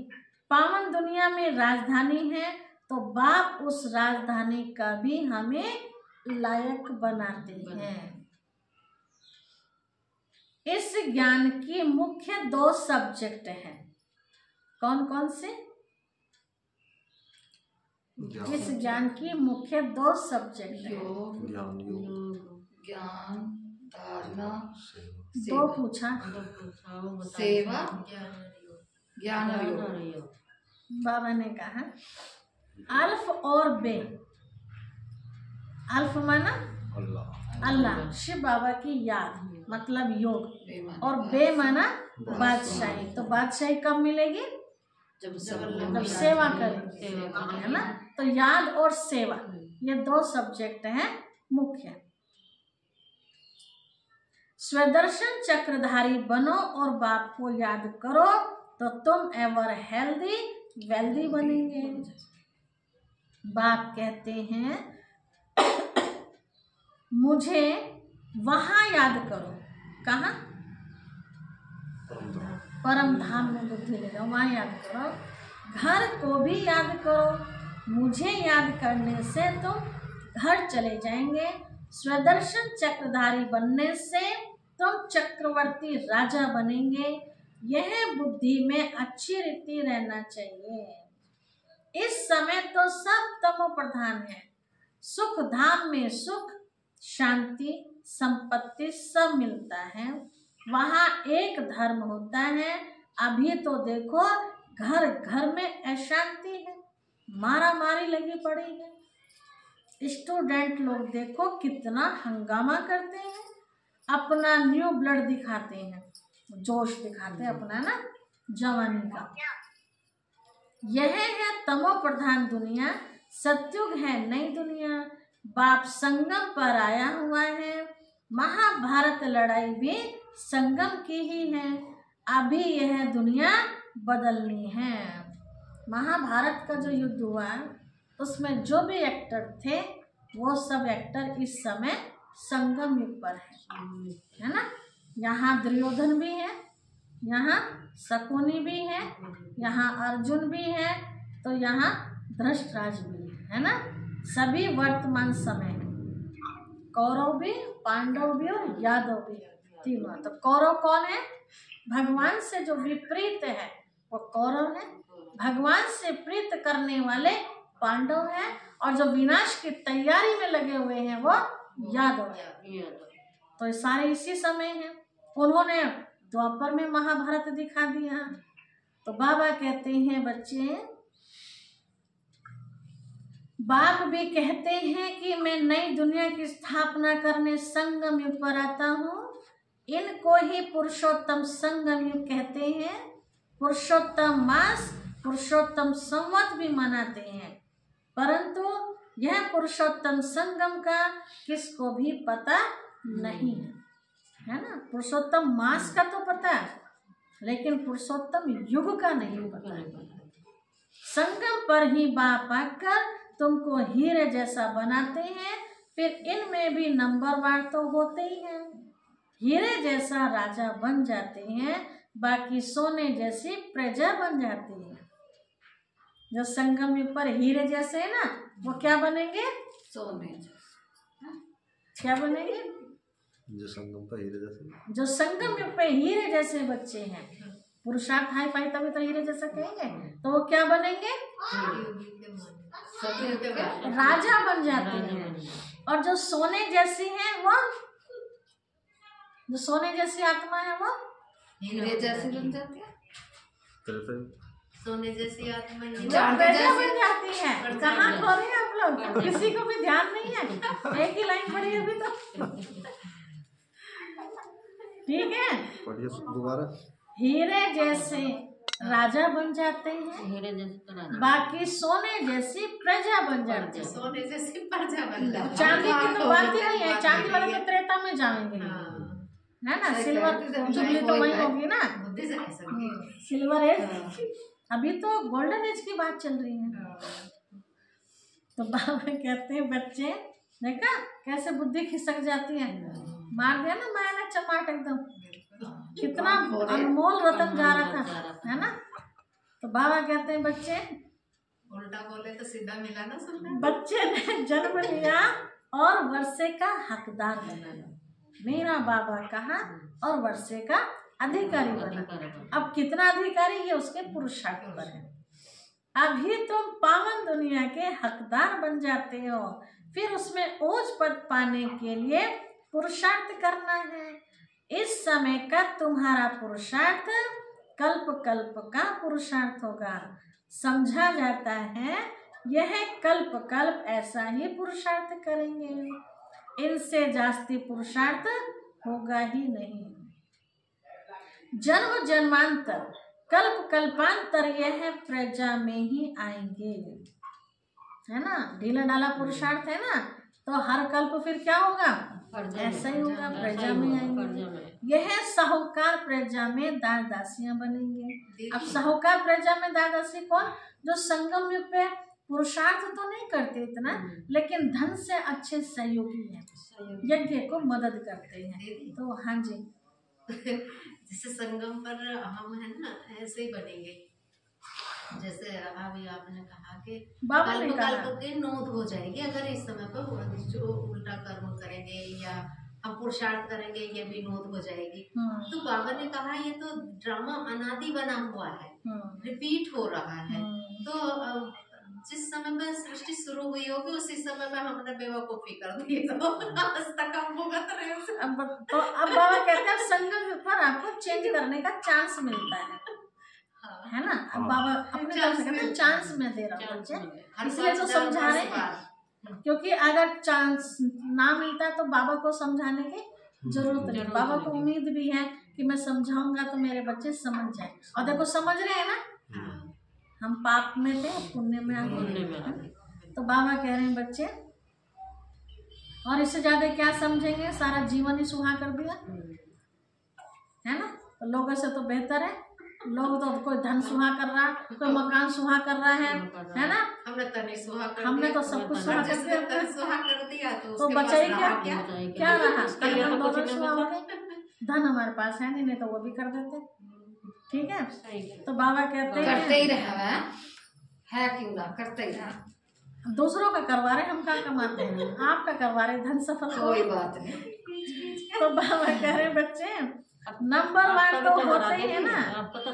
पावन दुनिया में राजधानी है तो बाप उस राजधानी का भी हमें लायक बनाते हैं। इस ज्ञान की मुख्य 2 सब्जेक्ट हैं। कौन कौन से? इस ज्ञान की मुख्य 2 सब्जेक्ट हैं। ज्ञान, धारणा, 2 पूछा, सेवा, ज्ञान और योग। बाबा ने कहा अल्फ और बे। अल्फ माना अल्लाह, शिव बाबा की याद मतलब योग, और बे माना बादशाही। तो बादशाही कब मिलेगी? जब सेवा करेंगे, है ना। तो याद और सेवा ये 2 सब्जेक्ट हैं मुख्य। स्वदर्शन चक्रधारी बनो और बाप को याद करो तो तुम एवर हेल्दी वेल्दी बनेंगे। बाप कहते हैं मुझे वहां याद करो। कहाँ? परम धाम में बुद्धि लगाओ, वहां याद करो। घर को भी याद करो। मुझे याद करने से तुम घर चले जाएंगे। स्वदर्शन चक्रधारी बनने से तुम चक्रवर्ती राजा बनेंगे। यह बुद्धि में अच्छी रीति रहना चाहिए। इस समय तो सब तमो प्रधान है। सुख धाम में सुख, शांति, संपत्ति सब मिलता है। वहाँ एक धर्म होता है। अभी तो देखो घर घर में अशांति है, मारा मारी लगी पड़ी है। स्टूडेंट लोग देखो कितना हंगामा करते हैं, अपना न्यू ब्लड दिखाते हैं, जोश दिखाते हैं अपना ना जवानी का। यह है तमो प्रधान दुनिया, सतयुग है नई दुनिया। बाप संगम पर आया हुआ है। महाभारत लड़ाई भी संगम की ही है। अभी यह दुनिया बदलनी है। महाभारत का जो युद्ध हुआ उसमें जो भी एक्टर थे वो सब एक्टर इस समय संगम युग पर है ना। यहाँ दुर्योधन भी है, यहाँ शकुनी भी है, यहाँ अर्जुन भी है, तो यहाँ धृतराष्ट्र भी है ना। सभी वर्तमान समय में कौरव भी, पांडव भी और यादव भी, तीनों। तो कौरव कौन है? भगवान से जो विपरीत है वो कौरव है, भगवान से प्रीत करने वाले पांडव है, और जो विनाश की तैयारी में लगे हुए हैं वो यादव है। तो ये सारे इसी समय हैं। उन्होंने द्वापर में महाभारत दिखा दिया। तो बाबा कहते हैं बच्चे, बाप भी कहते हैं कि मैं नई दुनिया की स्थापना करने संगम युग पर आता हूँ। इनको ही पुरुषोत्तम संगम युग कहते हैं। पुरुषोत्तम मास, पुरुषोत्तम संवत भी मनाते हैं, परंतु यह पुरुषोत्तम संगम का किसको भी पता नहीं है ना। पुरुषोत्तम मास का तो पता है, लेकिन पुरुषोत्तम युग का नहीं पता। संगम पर ही बाप आकर तुमको हीरे जैसा बनाते हैं, फिर इनमें भी नंबरवार तो होते ही हैं। हीरे जैसा राजा बन जाते हैं, बाकी सोने जैसी प्रजा बन जाती है। जो संगम युग पर हीरे जैसे है ना, वो क्या बनेंगे? सोने जैसे। क्या बनेंगे? जो संगम पर हीरे जैसे, जो संगम युग पे हीरे जैसे बच्चे हैं, पुरुषार्थ हाई फाई तभी तो हीरे जैसा कहेंगे, तो वो क्या बनेंगे? राजा बन जाते हैं। और जो सोने जैसी है वो, जो सोने जैसी आत्मा है वो हीरे जैसी बन जाती है। सोने जैसी आत्मा प्रजा बन जाती है। कहाँ खो रहे हैं आप लोग? किसी को भी ध्यान नहीं है, एक ही लाइन पढ़ी अभी तो। ठीक है, पढ़िए दोबारा। हीरे जैसे राजा बन जाते हैं, हीरे जैसे तो राजा, बाकी सोने जैसी प्रजा बन जाते हैं। सोने जैसी प्रजा बन जाती है। चांदी की तो बात ही नहीं है, चांदी वाले तो त्रेता में जाएंगे, है ना। सिल्वर जुबली तो वही होगी ना, सिल्वर एज। अभी तो गोल्डन एज की बात चल रही है। तो बाबा कहते हैं बच्चे देखा कैसे बुद्धि खिसक जाती है। मार दिया ना माया ने चमाट एकदम, कितना अनमोल रतन जा रहा था, है ना। तो बाबा कहते हैं बच्चे, उल्टा बोले तो सीधा मिला ना सुनने। बच्चे ने जन्म लिया और वर्षे का हकदार बना। मेरा बाबा कहा और वर्षे का अधिकारी बना। अब कितना अधिकारी ये उसके पुरुषार्थ पर है। अभी तुम पावन दुनिया के हकदार बन जाते हो, फिर उसमें ओज पद पाने के लिए पुरुषार्थ करना है। इस समय का तुम्हारा पुरुषार्थ कल्प कल्प का पुरुषार्थ होगा। समझा जाता है यह कल्प कल्प ऐसा ही पुरुषार्थ करेंगे, इनसे जास्ती पुरुषार्थ होगा ही नहीं। जन्म जन्मांतर कल्प कल्पांतर यह प्रजा में ही आएंगे, है ना। ढीला ढाला पुरुषार्थ है ना, तो हर कल्प फिर क्या होगा? ऐसा ही होगा, प्रजा में आएंगे। यह साहूकार प्रजा में दास दासियां बनेंगे। अब साहूकार प्रजा में दास दासी कौन? जो संगम युग पे पुरुषार्थ तो नहीं करते इतना, लेकिन धन से अच्छे सहयोगी हैं, यज्ञ को मदद करते हैं। तो हाँ जी, जैसे संगम पर हम है ना, ऐसे ही बनेंगे। जैसे अभी आपने कहा कि कल्प कल्प के नोद हो जाएगी अगर इस समय पर जो उल्टा कर्म करेंगे या हम पुरुषार्थ करेंगे, ये भी नोद हो जाएगी। तो बाबा ने कहा ये तो ड्रामा अनादि बना हुआ है, रिपीट हो रहा है। तो जिस समय में सृष्टि शुरू हुई होगी उसी समय में हमने बेवकूफी कर दी, तो आज तक हम भुगत रहे हैं। तो अब बाबा कहते हैं संगत पर आपको चेंज करने का चांस मिलता है ना। अब बाबा अपने तरफ से कहते हैं चांस में दे रहा हूँ बच्चे, इसलिए तो समझा रहे हैं, क्योंकि अगर चांस ना मिलता है तो बाबा को समझाने की जरूरत नहीं। बाबा को उम्मीद भी है कि मैं समझाऊंगा तो मेरे बच्चे समझ जाए, और देखो समझ रहे हैं ना। हम पाप में थे, पुण्य में आ गए, तो बाबा कह रहे हैं बच्चे, और इससे ज्यादा क्या समझेंगे, सारा जीवन ही सुहा कर दिया है ना। तो लोगों से तो बेहतर है, लोग तो कोई धन सुहा कर रहा, कोई मकान सुहा कर रहा है ना। हमने तो नहीं सुहा कर हमने दिया, तो सब कुछ सुहा कर दिया, सुहा कर दिया तो बचा ही क्या रहा, सुहा हो गए। धन हमारे पास है नहीं तो वो भी कर देते, ठीक है। तो बाबा कहते हैं करते ही रहा है क्यों ना, करते ही रहा। दूसरों का करवा रहे, हम क्या कमाते हैं, आपका करवा रहे, धन सफल कोई बात नहीं। तो बाबा कह रहे बच्चे नंबर 1 तो होते ही है ना,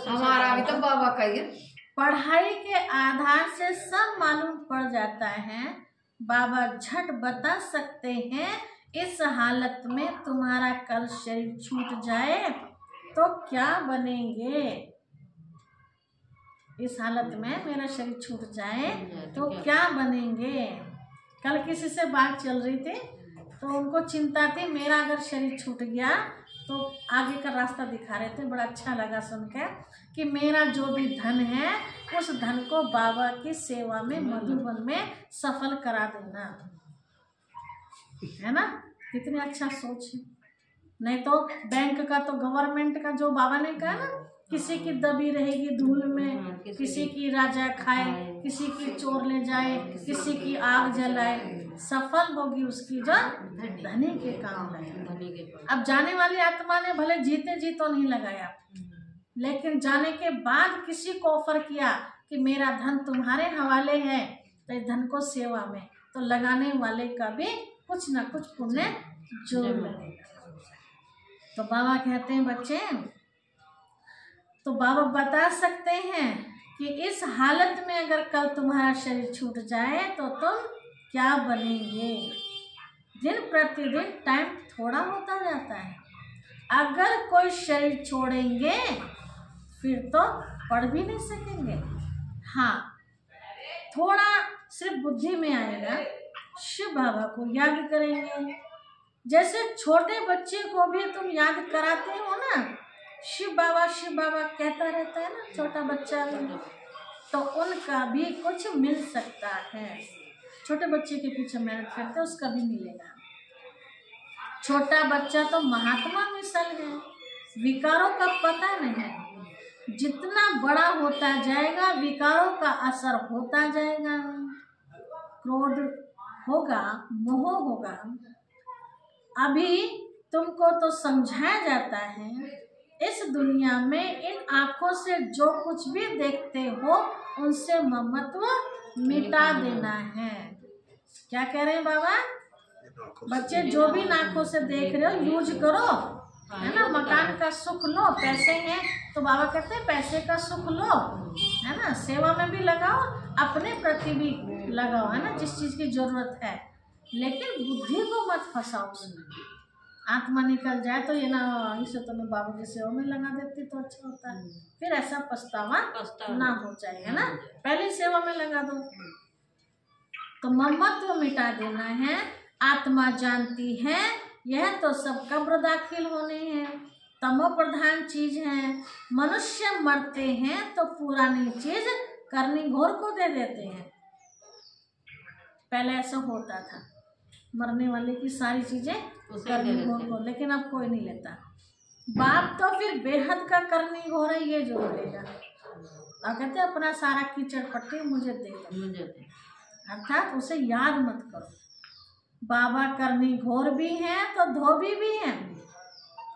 हमारा भी तो बाबा का ही है। पढ़ाई के आधार से सब मालूम पड़ जाता है। बाबा झट बता सकते हैं, इस हालत में तुम्हारा कल शरीर छूट जाए तो क्या बनेंगे। इस हालत में मेरा शरीर छूट जाए तो क्या बनेंगे। कल किसी से बात चल रही थी तो उनको चिंता थी, मेरा अगर शरीर छूट गया तो आगे का रास्ता दिखा रहे थे। बड़ा अच्छा लगा सुनकर कि मेरा जो भी धन है उस धन को बाबा की सेवा में मधुबन में सफल करा देना, है ना। कितनी अच्छा सोच है। नहीं तो बैंक का तो गवर्नमेंट का जो बाबा ने कहा ना, किसी की दबी रहेगी धूल में, किसी की राजा खाए, किसी की चोर ले जाए, किसी की आग जलाए, सफल होगी उसकी जो धनी के काम लगे। अब जाने वाली आत्मा ने भले जीते जी तो नहीं लगाया, लेकिन जाने के बाद किसी को ऑफर किया कि मेरा धन तुम्हारे हवाले है, तो इस धन को सेवा में, तो लगाने वाले का भी कुछ ना कुछ पुण्य जरूर लगेगा। तो बाबा कहते हैं बच्चे, तो बाबा बता सकते हैं कि इस हालत में अगर कल तुम्हारा शरीर छूट जाए तो तुम क्या बनेंगे। दिन प्रतिदिन टाइम थोड़ा होता जाता है, अगर कोई शरीर छोड़ेंगे फिर तो पढ़ भी नहीं सकेंगे। हाँ, थोड़ा सिर्फ बुद्धि में आएगा, शिव बाबा को याद करेंगे। जैसे छोटे बच्चे को भी तुम याद कराते हो ना, शिव बाबा कहता रहता है ना छोटा बच्चा भी, तो उनका भी कुछ मिल सकता है। छोटे बच्चे के पीछे मेहनत करते उसका भी मिलेगा। छोटा बच्चा तो महात्मा मिसल है, विकारों का पता नहीं, जितना बड़ा होता जाएगा विकारों का असर होता जाएगा। क्रोध होगा, मोह होगा। अभी तुमको तो समझाया जाता है, इस दुनिया में इन आँखों से जो कुछ भी देखते हो उनसे ममत्व मिटा देना है। क्या कह रहे हैं बाबा, बच्चे जो भी आँखों से देख रहे हो यूज करो, है ना। मकान का सुख लो, पैसे हैं तो बाबा कहते हैं पैसे का सुख लो, है ना। सेवा में भी लगाओ, अपने प्रति भी लगाओ, है ना, जिस चीज की जरूरत है, लेकिन बुद्धि को मत फंसाओ उसमें। आत्मा निकल जाए तो ये ना, इसे तो मैं बाबा की सेवा में लगा देती तो अच्छा होता है, फिर ऐसा पछतावा ना हो जाए, है ना। पहले सेवा में लगा दो। तो ममत्व मिटा देना है। आत्मा जानती है यह तो सब कब्र दाखिल होने हैं, तमो प्रधान चीज है। मनुष्य मरते हैं तो पुरानी चीज करनी घोर को दे देते हैं। पहले ऐसा होता था, मरने वाले की सारी चीजें करनी घोर को, लेकिन अब कोई नहीं लेता। बाप तो फिर बेहद का करनी घोर है, ये जो लेगा। और कहते अपना सारा कीचड़ पट्टी मुझे दे दो, अर्थात उसे याद मत करो। बाबा करनी घोर भी हैं तो धोबी भी हैं।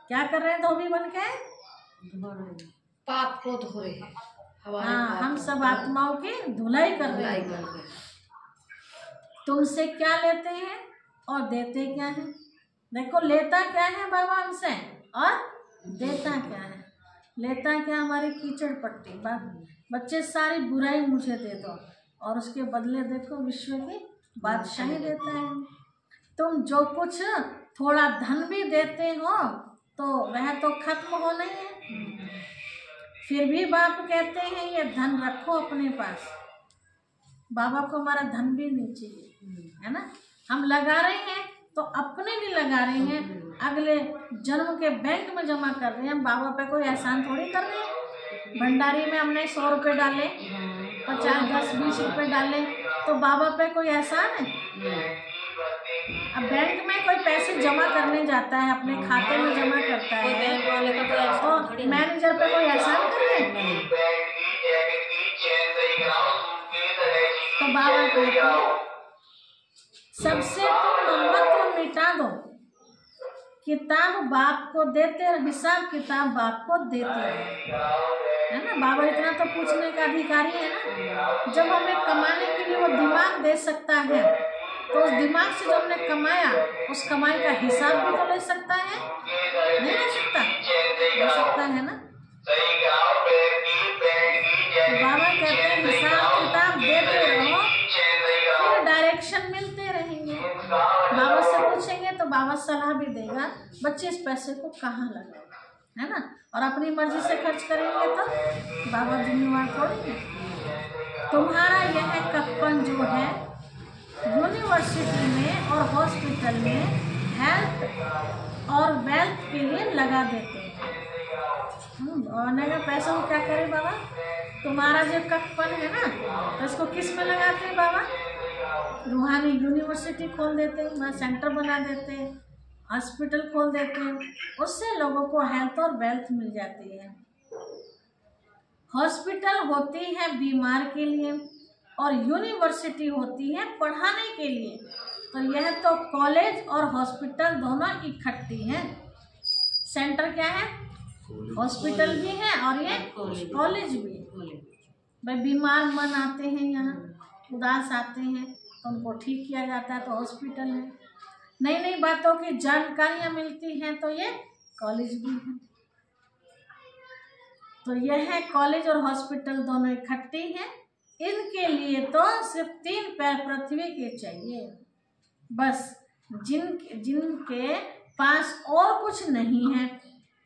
क्या कर रहे हैं धोबी बन के? पाप को धो रहे हैं। हाँ, हम सब आत्माओं की धुलाई कर रहे हैं। तुमसे क्या लेते हैं और देते क्या है? देखो, लेता क्या है बाबा हमसे और देता क्या है। लेता क्या? हमारी कीचड़ पट्टी। बच्चे सारी बुराई मुझे दे दो, और उसके बदले देखो विश्व की बादशाही देता है। तुम जो कुछ थोड़ा धन भी देते हो तो वह तो खत्म होना ही है, फिर भी बाप कहते हैं ये धन रखो अपने पास। बाबा को हमारा धन भी नहीं चाहिए, है ना। हम लगा रहे हैं तो अपने लिए लगा रहे हैं, अगले जन्म के बैंक में जमा कर रहे हैं। बाबा पे कोई एहसान थोड़ी कर रहे हैं। भंडारी में हमने 100 रुपये डाले, 50, 10, 20 रुपये डाले, तो बाबा पे कोई एहसान है। अब बैंक में कोई पैसे जमा करने जाता है, अपने खाते में जमा करता है, तो मैनेजर पे कोई एहसान कर रहे हैं। तो बाबा कहते हैं सबसे तुम मोहब्बत को मिटा दो, किताब बाप को देते, हिसाब किताब बाप को देते है ना। बाबा इतना तो पूछने का अधिकारी है ना। जब हमें कमाने के लिए वो दिमाग दे सकता है, तो उस दिमाग से जो हमने कमाया उस कमाई का हिसाब भी तो ले सकता है, नहीं ले सकता? ले सकता है ना। तो बाबा कहते हैं हिसाब किताब देते रहो, फिर डायरेक्शन मिलते रहेंगे। बाबा से पूछेंगे तो बाबा सलाह भी देगा, बच्चे इस पैसे को कहाँ लगाए, है ना। और अपनी मर्जी से खर्च करेंगे तो बाबा जिम्मेवार थोड़ी है। तुम्हारा यह कप्पन जो है यूनिवर्सिटी में और हॉस्पिटल में हेल्थ और वेल्थ के लिए लगा देते हैं। और नहीं पैसों को क्या करे बाबा? तुम्हारा जो कप्पन है ना, तो इसको किस में लगाते हैं बाबा? रूहानी यूनिवर्सिटी खोल देते हैं, वहाँ सेंटर बना देते हैं, हॉस्पिटल खोल देते हैं, उससे लोगों को हेल्थ और वेल्थ मिल जाती है। हॉस्पिटल होती है बीमार के लिए और यूनिवर्सिटी होती है पढ़ाने के लिए। तो यह तो कॉलेज और हॉस्पिटल दोनों इकट्ठी हैं। सेंटर क्या है? हॉस्पिटल भी है और ये कॉलेज भी है। भाई बीमार मन आते हैं यहाँ, उदास आते हैं, तो उनको ठीक किया जाता है तो हॉस्पिटल है। नई नई बातों की जानकारियाँ मिलती हैं तो ये कॉलेज भी है। तो यह है कॉलेज और हॉस्पिटल दोनों इकट्ठी हैं। इनके लिए तो सिर्फ 3 पैर पृथ्वी के चाहिए बस, जिनके पास और कुछ नहीं है।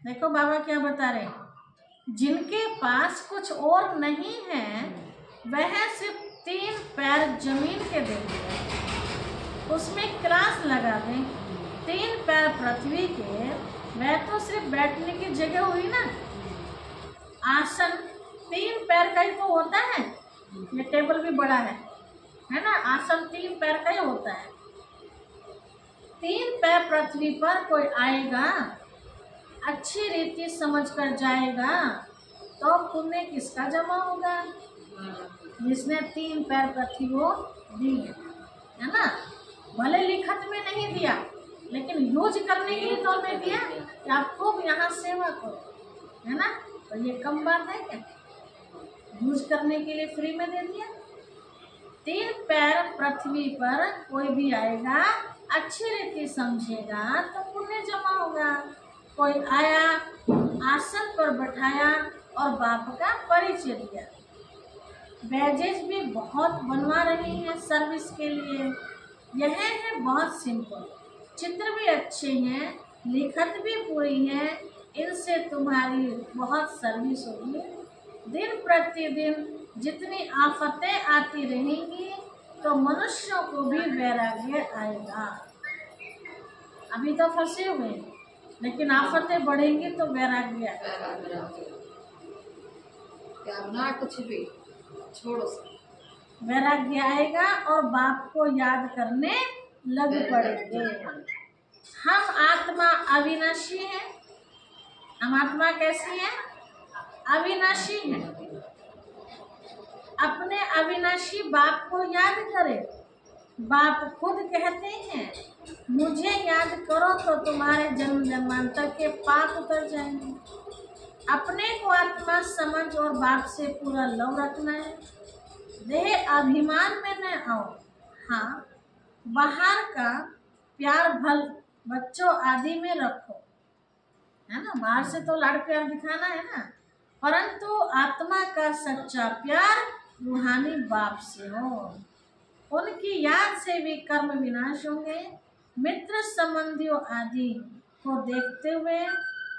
देखो बाबा क्या बता रहे हैं, जिनके पास कुछ और नहीं है वह सिर्फ 3 पैर जमीन के देंगे, उसमें क्लास लगा दें। 3 पैर पृथ्वी के, वह तो सिर्फ बैठने की जगह हुई ना। आसन 3 पैर का ही तो होता है, ये टेबल भी बड़ा है ना। आसन 3 पैर का ही होता है। 3 पैर पृथ्वी पर कोई आएगा, अच्छी रीति समझ कर जाएगा, तो पुण्य किसका जमा होगा? जिसने 3 पैर पृथ्वी को दी है ना। भले लिखत में नहीं दिया, लेकिन यूज करने के लिए तो हमें दिया कि आप खूब यहाँ सेवा करो, है ना। तो ये कम बात है क्या? यूज करने के लिए फ्री में दे दिया। 3 पैर पृथ्वी पर कोई भी आएगा, अच्छी रीति समझेगा तो पुण्य जमा होगा। कोई आया, आसन पर बैठाया और बाप का परिचय दिया। बैजेज भी बहुत बनवा रही हैं सर्विस के लिए। यह है बहुत सिंपल, चित्र भी अच्छे हैं, लिखत भी पूरी है। इनसे तुम्हारी बहुत सर्विस होगी। दिन प्रतिदिन जितनी आफतें आती रहेंगी तो मनुष्यों को भी वैराग्य आएगा। अभी तो फंसे हुए हैं, लेकिन आफतें बढ़ेंगी तो वैराग्य आएगा। ना कुछ भी छोड़ो, वैराग्य आएगा और बाप को याद करने लग पड़ेंगे। हम आत्मा अविनाशी है। हम आत्मा कैसी है? अविनाशी है। अपने अविनाशी बाप को याद करे। बाप खुद कहते हैं मुझे याद करो तो तुम्हारे जन्म जन्मांतर के पाप उतर जाएंगे। अपने को आत्मा समझ और बाप से पूरा लव रखना है। देह अभिमान में न आओ। हाँ, बाहर का प्यार भल बच्चों आदि में रखो, है ना। बाहर से तो लाड़ प्यार दिखाना है ना, परंतु आत्मा का सच्चा प्यार रूहानी बाप से हो। उनकी याद से भी कर्म विनाश होंगे। मित्र संबंधियों आदि को देखते हुए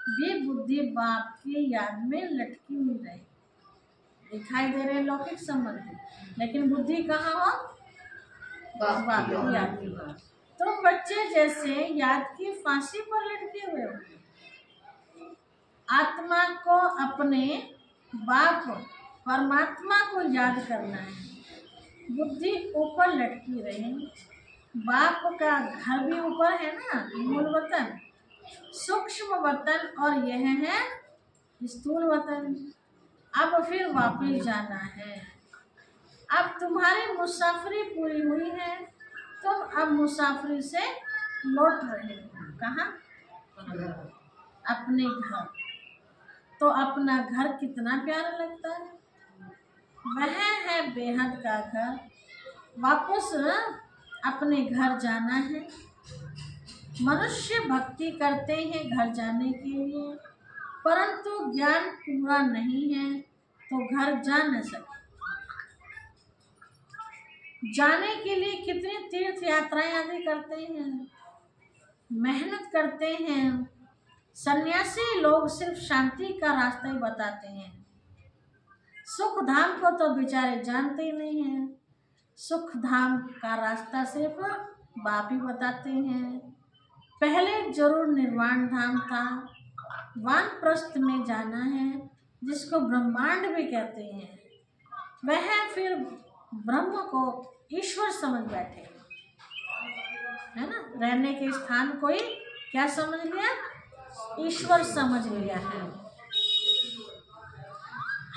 भी बुद्धि बाप की याद में लटकी हुई रहे। दिखाई दे रहे लौकिक संबंधी, लेकिन बुद्धि कहाँ हो? बाप की याद की। तुम बच्चे जैसे याद की फांसी पर लटके हुए हो। आत्मा को अपने बाप परमात्मा को याद करना है। बुद्धि ऊपर लटकी रहे। बाप का घर भी ऊपर है ना, मूल वतन, सूक्ष्म वतन, और यह है स्थूल वतन। अब फिर वापस जाना है। अब तुम्हारी मुसाफरी पूरी हुई है। तुम अब मुसाफरी से लौट रहे हो। कहाँ? अपने घर। तो अपना घर कितना प्यारा लगता है। वह है बेहद का घर। वापस अपने घर जाना है। मनुष्य भक्ति करते हैं घर जाने के लिए, परंतु ज्ञान पूरा नहीं है तो घर जा न सके। जाने के लिए कितनी तीर्थ यात्राएं आदि करते हैं, मेहनत करते हैं। सन्यासी लोग सिर्फ शांति का रास्ता ही बताते हैं। सुख धाम को तो बेचारे जानते ही नहीं हैं। सुख धाम का रास्ता सिर्फ बाप ही बताते हैं। पहले जरूर निर्वाण धाम था। वानप्रस्थ में जाना है, जिसको ब्रह्मांड भी कहते हैं। वह फिर ब्रह्म को ईश्वर समझ बैठे, है ना। रहने के स्थान को ही क्या समझ लिया? ईश्वर समझ लिया है।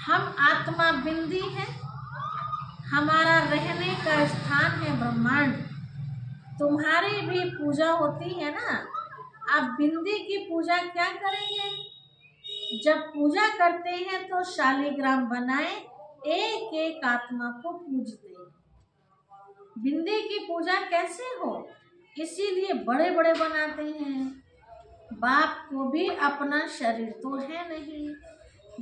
हम आत्मा बिंदी है। हमारा रहने का स्थान है ब्रह्मांड। तुम्हारी भी पूजा होती है ना। आप बिंदी की पूजा क्या करेंगे? जब पूजा करते हैं तो शालिग्राम बनाए एक एक आत्मा को पूजते हैं। बिंदी की पूजा कैसे हो? इसीलिए बड़े बड़े बनाते हैं। बाप को भी अपना शरीर तो है नहीं।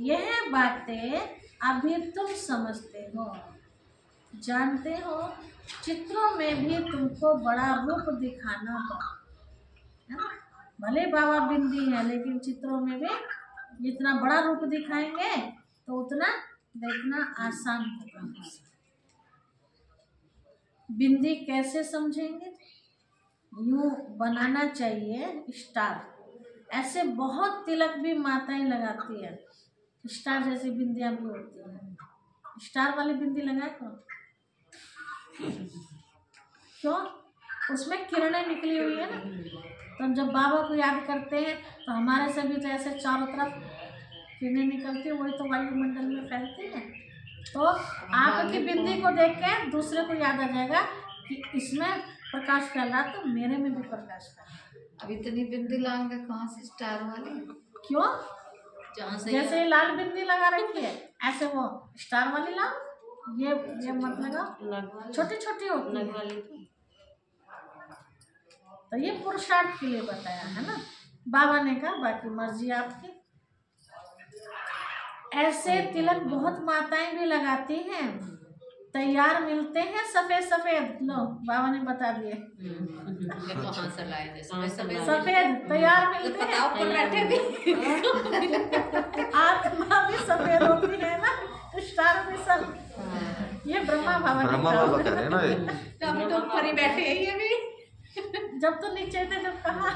यह बातें अभी तुम समझते हो, जानते हो। चित्रों में भी तुमको बड़ा रूप दिखाना पड़ा। भले बाबा बिंदी है, लेकिन चित्रों में भी जितना बड़ा रूप दिखाएंगे तो उतना देखना आसान होगा। बिंदी कैसे समझेंगे? यूं बनाना चाहिए स्टार। ऐसे बहुत तिलक भी माताएं लगाती है। स्टार जैसी बिंदियां भी होती हैं। स्टार वाली बिंदी लगाए करो। क्यों? उसमें किरणें निकली हुई है ना। तो जब बाबा को याद करते हैं तो हमारे से भी तो ऐसे चारों तरफ किरणें निकलती है, वही तो वायुमंडल में फैलती है। तो आपकी बिंदी को देख के दूसरे को याद आ जाएगा कि इसमें प्रकाश फैल रहा, तो मेरे में भी प्रकाश फैल रहा। अब इतनी बिंदी लाएंगे कहाँ से स्टार वाली? क्यों? जैसे लाल बिंदी लगा रखी है, ऐसे वो स्टार वाली लाओ। ये मत लगाओ, छोटी छोटी होती है। तो ये पुरुषार्थ के लिए बताया है ना बाबा ने कहा, बाकी मर्जी आपकी। ऐसे तिलक बहुत माताएं भी लगाती हैं। तैयार मिलते हैं सफेद सफेद। लो बाबा ने बता दिए। सफेद तैयार मिलते हैं। बैठे भी आत्मा भी सफेद होती है ना, स्टार भी सब। ये ब्रह्मा बाबा कह रहे हैं ना। हम तो ऊपर ही बैठे हैं। ये भी जब तो नीचे थे जब कहा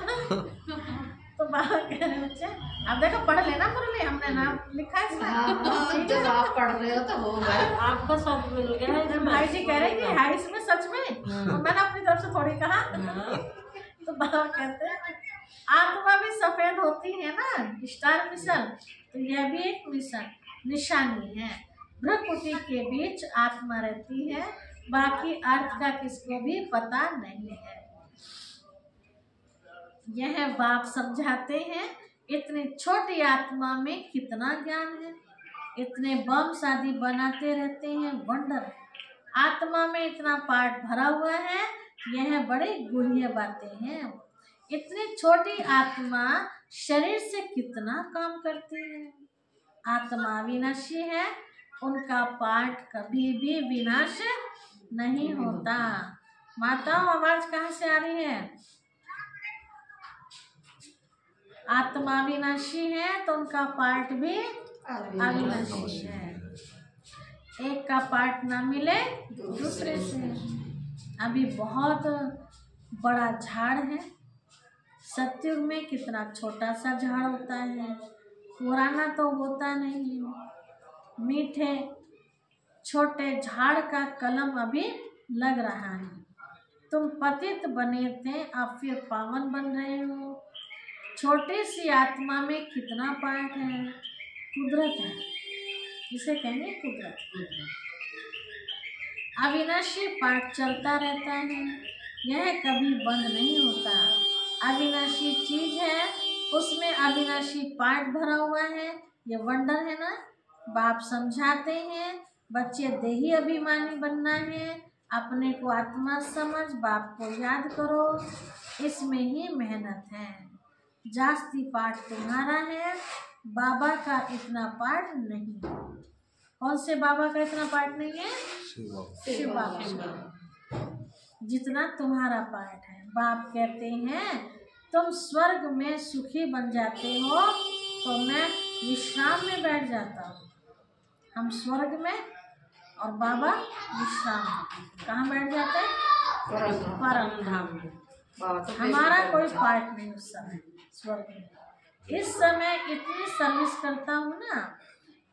तो बाबा कह रहे बच्चे अब देखो पढ़ लेना मुरली, हमने नाम लिखा है इसमें। जब आप पढ़ रहे हो तो होगा। आपको सब मिल गया। भाई जी कह रहे कि हाई इसमें सच में, तो मैंने अपनी तरफ से थोड़ी कहा। तो बाबा कहते हैं आत्मा भी सफेद होती है ना, स्टार मिसल। तो यह भी एक निशानी है। भ्रुकुटी के बीच आत्मा रहती है, बाकी अर्थ का किसको भी पता नहीं है। यह बाप समझाते हैं इतनी छोटी आत्मा में कितना ज्ञान है। इतने बम शादी बनाते रहते हैं, वंडर। आत्मा में इतना पाठ भरा हुआ है, यह बड़ी गुह्य बातें हैं। इतनी छोटी आत्मा शरीर से कितना काम करती है। आत्मा विनाशी है, उनका पाठ कभी भी विनाश नहीं होता। माताओं, आवाज कहाँ से आ रही है? आत्मा विनाशी है तो उनका पाठ भी अविनाशी है। एक का पाठ ना मिले दूसरे से। अभी बहुत बड़ा झाड़ है। सतयुग में कितना छोटा सा झाड़ होता है, पुराना तो होता नहीं। मीठे छोटे झाड़ का कलम अभी लग रहा है। तुम पतित बने थे, अब फिर पावन बन रहे हो। छोटी सी आत्मा में कितना पाठ है। कुदरत है, इसे कहेंगे कुदरत। अविनाशी पाठ चलता रहता है, यह कभी बंद नहीं होता। अविनाशी चीज है, उसमें अविनाशी पाठ भरा हुआ है। ये वंडर है ना। बाप समझाते हैं बच्चे देही अभिमानी बनना है, अपने को आत्मा समझ, बाप को याद करो, इसमें ही मेहनत है। जास्ती पाठ तुम्हारा है, बाबा का इतना पाठ नहीं। कौन से बाबा का इतना पाठ नहीं है? शिव बाबा का जितना तुम्हारा पाठ है। बाप कहते हैं तुम स्वर्ग में सुखी बन जाते हो तो मैं विश्राम में बैठ जाता हूँ। हम स्वर्ग में और बाबा विश्राम में। कहाँ बैठ जाते हैं? परम धाम में। हमारा कोई पाठ नहीं उस समय स्वर्ग में। इस समय इतनी सर्विस करता हूँ ना,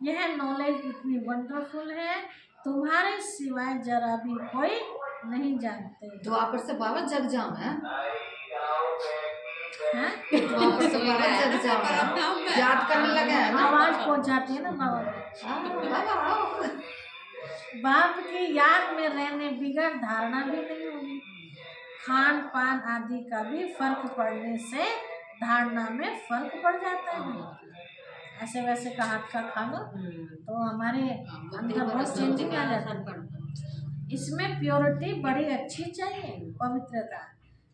यह नॉलेज इतनी वंडरफुल है, तुम्हारे सिवाय जरा भी कोई नहीं जानते। द्वापर से बाबा जग जाम है, द्वापर से बाबा जग जाम है, याद करने लगे है ना। आवाज पहुँच जाती है ना बाबा। बाप की याद में रहने बिगड़ धारणा भी नहीं होगी। खान पान आदि का भी फर्क पड़ने से धारणा में फर्क पड़ जाता है। ऐसे वैसे का हाथ का खा लो तो हमारे अंदर बहुत चेंजिंग आ जाता है। इसमें प्योरिटी बड़ी अच्छी चाहिए, पवित्रता।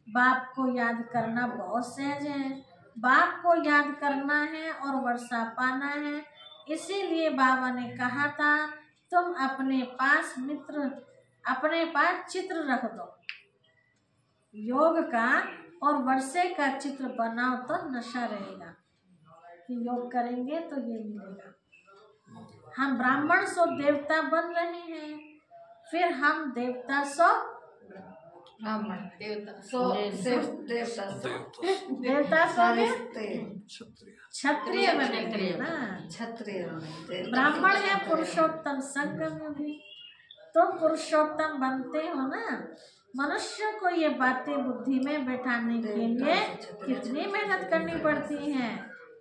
बाप को याद करना बहुत सहज है। बाप को याद करना है और वर्षा पाना है। इसीलिए बाबा ने कहा था तुम अपने पास चित्र रख दो योग का, और वर्षे का चित्र बनाओ तो नशा रहेगा कि योग करेंगे तो ये मिलेगा। हम ब्राह्मण सो देवता बन रहे हैं, फिर हम देवता सो ब्राह्मण, देवता सो क्षत्रिय बनेंगे ना। क्षत्रिय ब्राह्मण है पुरुषोत्तम संगम में भी। तुम पुरुषोत्तम बनते हो ना। मनुष्य को ये बातें बुद्धि में बैठाने के लिए कितनी मेहनत करनी पड़ती है।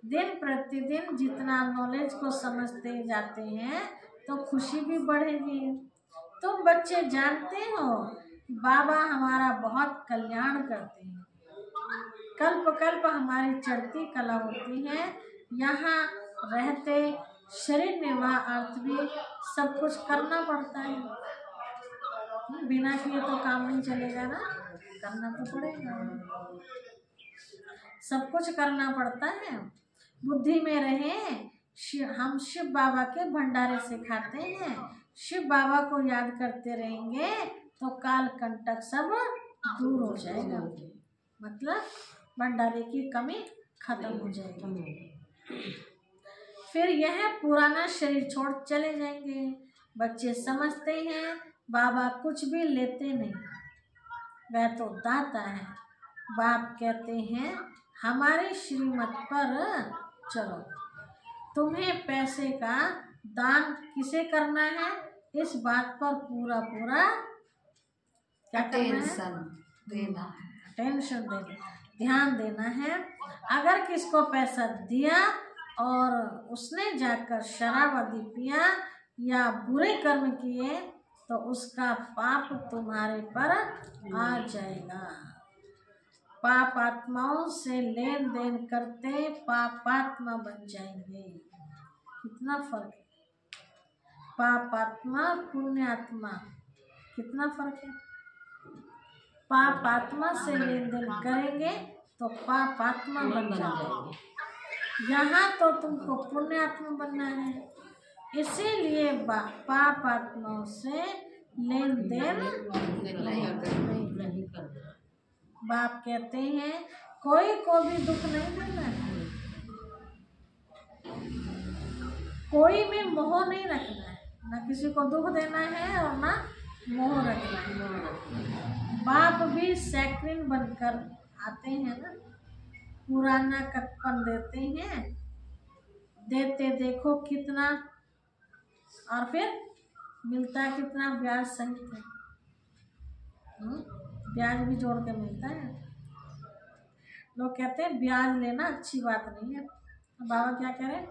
दिन प्रतिदिन जितना नॉलेज को समझते जाते हैं तो खुशी भी बढ़ेगी। तुम बच्चे जानते हो बाबा हमारा बहुत कल्याण करते हैं। कल्प कल्प हमारी चढ़ती कला होती है। यहाँ रहते शरीर निर्वाह अर्थ भी सब कुछ करना पड़ता है। बिना किए तो काम नहीं चलेगा ना, करना तो पड़ेगा। सब कुछ करना पड़ता है। बुद्धि में रहे। हम शिव बाबा के भंडारे से खाते हैं। शिव बाबा को याद करते रहेंगे तो काल कंटक सब दूर हो जाएगा। मतलब भंडारे की कमी खत्म हो जाएगी। फिर यह पुराना शरीर छोड़ चले जाएंगे। बच्चे समझते हैं बाबा कुछ भी लेते नहीं, वह तो दाता है। बाप कहते हैं हमारे श्रीमत पर चलो। तुम्हें पैसे का दान किसे करना है, इस बात पर पूरा क्या टेंशन देना है, ध्यान देना है। अगर किसको पैसा दिया और उसने जाकर शराब आदि पिया या बुरे कर्म किए तो उसका पाप तुम्हारे पर आ जाएगा। पाप आत्माओं से लेन देन करते पापात्मा बन जाएंगे। कितना फर्क है, पाप आत्मा पुण्य आत्मा, कितना फर्क है। पाप आत्मा से लेन देन करेंगे तो पाप आत्मा बन जाएंगे। यहाँ तो तुमको पुण्य आत्मा बनना है। इसीलिए पाप आत्माओं से लेन देन नहीं कर बाप कहते हैं कोई को भी दुख नहीं देना है, कोई में मोह नहीं रखना है, ना किसी को दुख देना है और ना मोह रखना है। बाप भी सैक्रिन बनकर आते हैं ना, पुराना कटपन देते हैं, देते देखो कितना, और फिर मिलता है कितना, ब्याज सहित है। ब्याज भी जोड़ के मिलता है। लोग कहते हैं ब्याज लेना अच्छी बात नहीं है, बाबा क्या कह रहे हैं,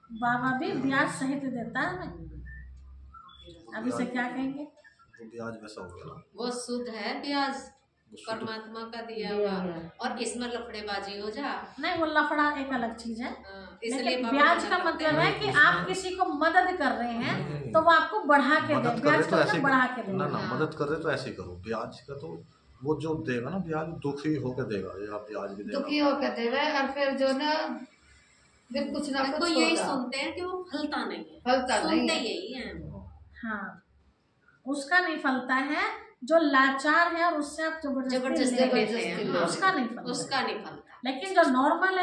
बाबा भी ब्याज सहित देता है। अब इसे क्या कहेंगे, तो ब्याज वैसा हो गया ना, वो शुद्ध है ब्याज, परमात्मा का दिया हुआ, और इसमें लफड़ेबाजी हो जा। नहीं, वो लफड़ा एक अलग चीज है। इसलिए लेकिन बाबा ब्याज का मना करते मतलब है कि आप किसी को मदद कर रहे हैं तो वो आपको बढ़ा के दे, मदद ब्याज करे तो का ऐसे मतलब बढ़ा के दे। ना मदद करे तो ऐसे करो। ब्याज का तो वो जो देगा ना ब्याज दुखी होकर देगा, या ब्याज भी देगा, दुखी होकर देवे, और फिर जो ना फिर कुछ ना तो कुछ यही होगा। सुनते हैं कि वो फलता नहीं है, फलता नहीं सुनते है। यही है। हाँ, उसका नहीं फलता है जो लाचार है और उससे आप जबरदस्ती जबरदस्ती लेते लेते हैं, हैं, हाँ, उसका नहीं फलता। उसका नहीं फलता। लेकिन जो नॉर्मल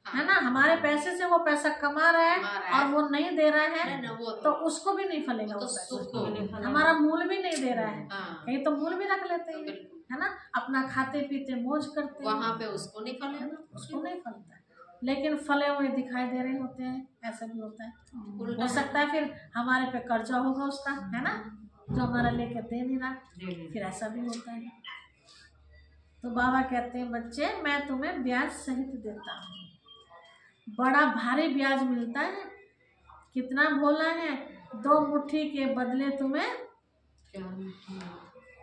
है ना, हमारे पैसे से वो पैसा कमा रहा कमा है रहा है। और वो नहीं दे रहा है, है ना, वो तो उसको भी नहीं फलेगा तो वो पैसा। सुख को हमारा मूल भी नहीं दे रहा है, हाँ, कहीं तो मूल भी रख लेते हैं, बिल्कुल। है ना, अपना खाते पीते मौज करते हैं, वहाँ पे उसको नहीं फलेगा, उसको नहीं फलता है। लेकिन फले हुए दिखाई दे रहे होते हैं, ऐसा भी होता है। उल्टा हो सकता है फिर हमारे पे कर्जा होगा उसका, है ना, जो हमारा लेके दे नहीं रहा, फिर ऐसा भी होता है। तो बाबा कहते हैं बच्चे मैं तुम्हें ब्याज सहित देता हूँ, बड़ा भारी ब्याज मिलता है। कितना बोला है, 2 मुट्ठी के बदले तुम्हें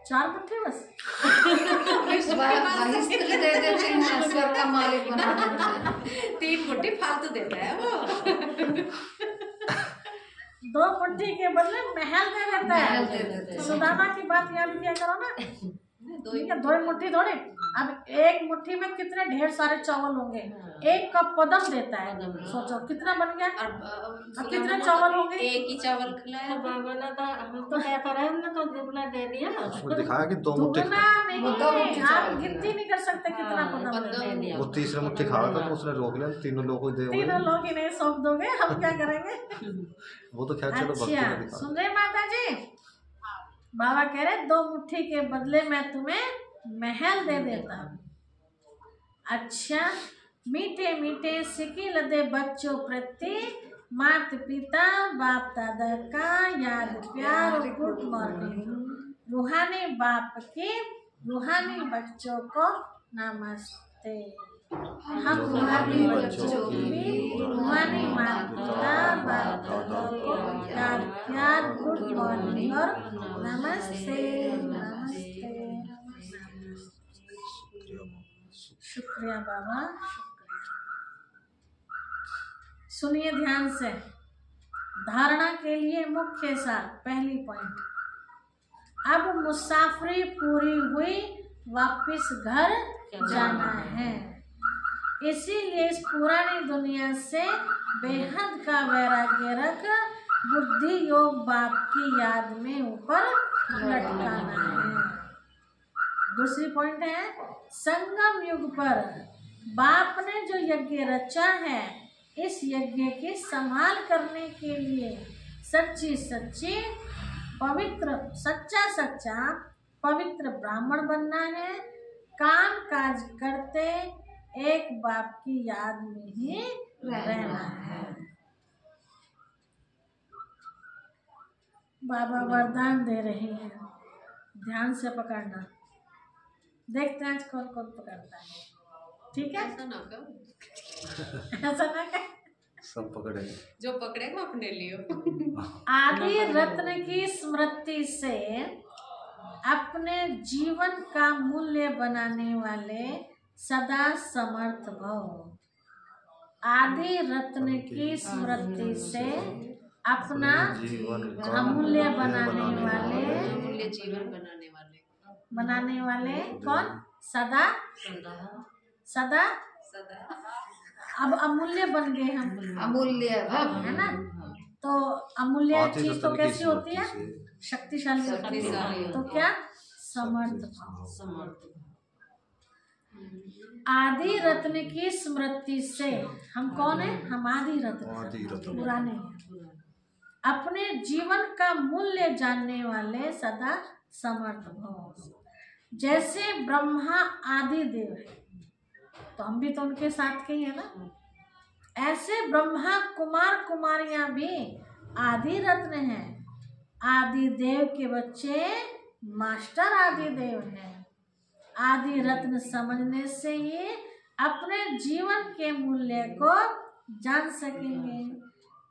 4 मुट्ठी बस। दे देते हैं, ईश्वर का मालिक बना देते हैं। 3 मुट्ठी फालतू देता है वो। 2 मुट्ठी के बदले महल दे देता महल दे देते है। हैं। सुदामा की बात याद किया करो ना, ठीक है, 2 मुट्ठी थोड़े, अब 1 मुट्ठी में कितने ढेर सारे चावल होंगे, 1 कप पदम देता है, सोचो कितना बन गया, अब कितने चावल होंगे। एक ही चावल खिलाया तो बाबा ने तो हमको क्या करा हमने तो दुगना दे दिया। उसमें दिखाया कि 2 मुट्ठी दुगना नहीं, वो 2 मुट्ठी आप चावल गिनती नहीं कर सकते कितना पदम पदम देते हैं। दिया। वो तीसरे मुट्ठी खा रहा था तो उसने रोक लिया, तीनों लोगों को दे तीनों लोग ही नहीं सौंप दोगे, हम क्या करेंगे। वो तो खैर चलो भक्ति अच्छा, में दिखा। सुन रहे माता जी, बाबा कह रहे 2 मुट्ठी के बदले मैं तुम्हें महल दे देता हूँ। अच्छा, मीठे मीठे सिकी लदे बच्चों प्रति माता पिता बाप दादा का याद प्यार और गुड मॉर्निंग। रूहानी बाप के रूहानी बच्चों को नमस्ते। हम रूहानी बच्चों की भी रूहानी माता पिता बाप दादा को याद प्यार गुड मॉर्निंग और नमस्ते नमस्ते। शुक्रिया बाबा, सुनिए ध्यान से। धारणा के लिए मुख्य सार, पहली पॉइंट, अब मुसाफरी पूरी हुई, वापस घर जाना है। इसीलिए इस पुरानी दुनिया से बेहद का वैराग्य रख बुद्धि योग बाप की याद में ऊपर लटकाना है। दूसरी पॉइंट है, संगम युग पर बाप ने जो यज्ञ रचा है, इस यज्ञ की संभाल करने के लिए सच्ची सच्ची पवित्र सच्चा पवित्र ब्राह्मण बनना है। काम काज करते एक बाप की याद में ही रहना है। बाबा वरदान दे रहे हैं, ध्यान से पकड़ना। देखते हैं आज कौन कौन पकड़ता है, ठीक है। ऐसा ना करो, ऐसा ना कर। सब पकड़ेंगे, जो पकड़ेगा अपने लिए। आदि रत्न की स्मृति से अपने जीवन का मूल्य बनाने वाले सदा समर्थ भव। आदि रत्न की स्मृति से अपना जीवन अमूल्य बनाने अमूल्य जीवन बनाने वाले कौन? सदा सदा सदा अब अमूल्य बन गए हम, अमूल्य भव, है ना। तो अमूल्य आती चीज तो रत्न की कैसी होती है? स्मृति से शक्तिशाली होती है। शक्तिशाली तो होती क्या? समर्थ भाव। समर्थ आदि रत्न की स्मृति से, हम कौन है? हम आदि रत्न, आदि रत्न। पुराने हैं। अपने जीवन का मूल्य जानने वाले सदा समर्थ भव। जैसे ब्रह्मा आदि देव है, तो हम भी तो उनके साथ के ही है ना। ऐसे ब्रह्मा कुमार कुमारियां भी आदि रत्न हैं। आदि देव के बच्चे मास्टर आदि देव हैं। आदि रत्न समझने से ही अपने जीवन के मूल्य को जान सकेंगे,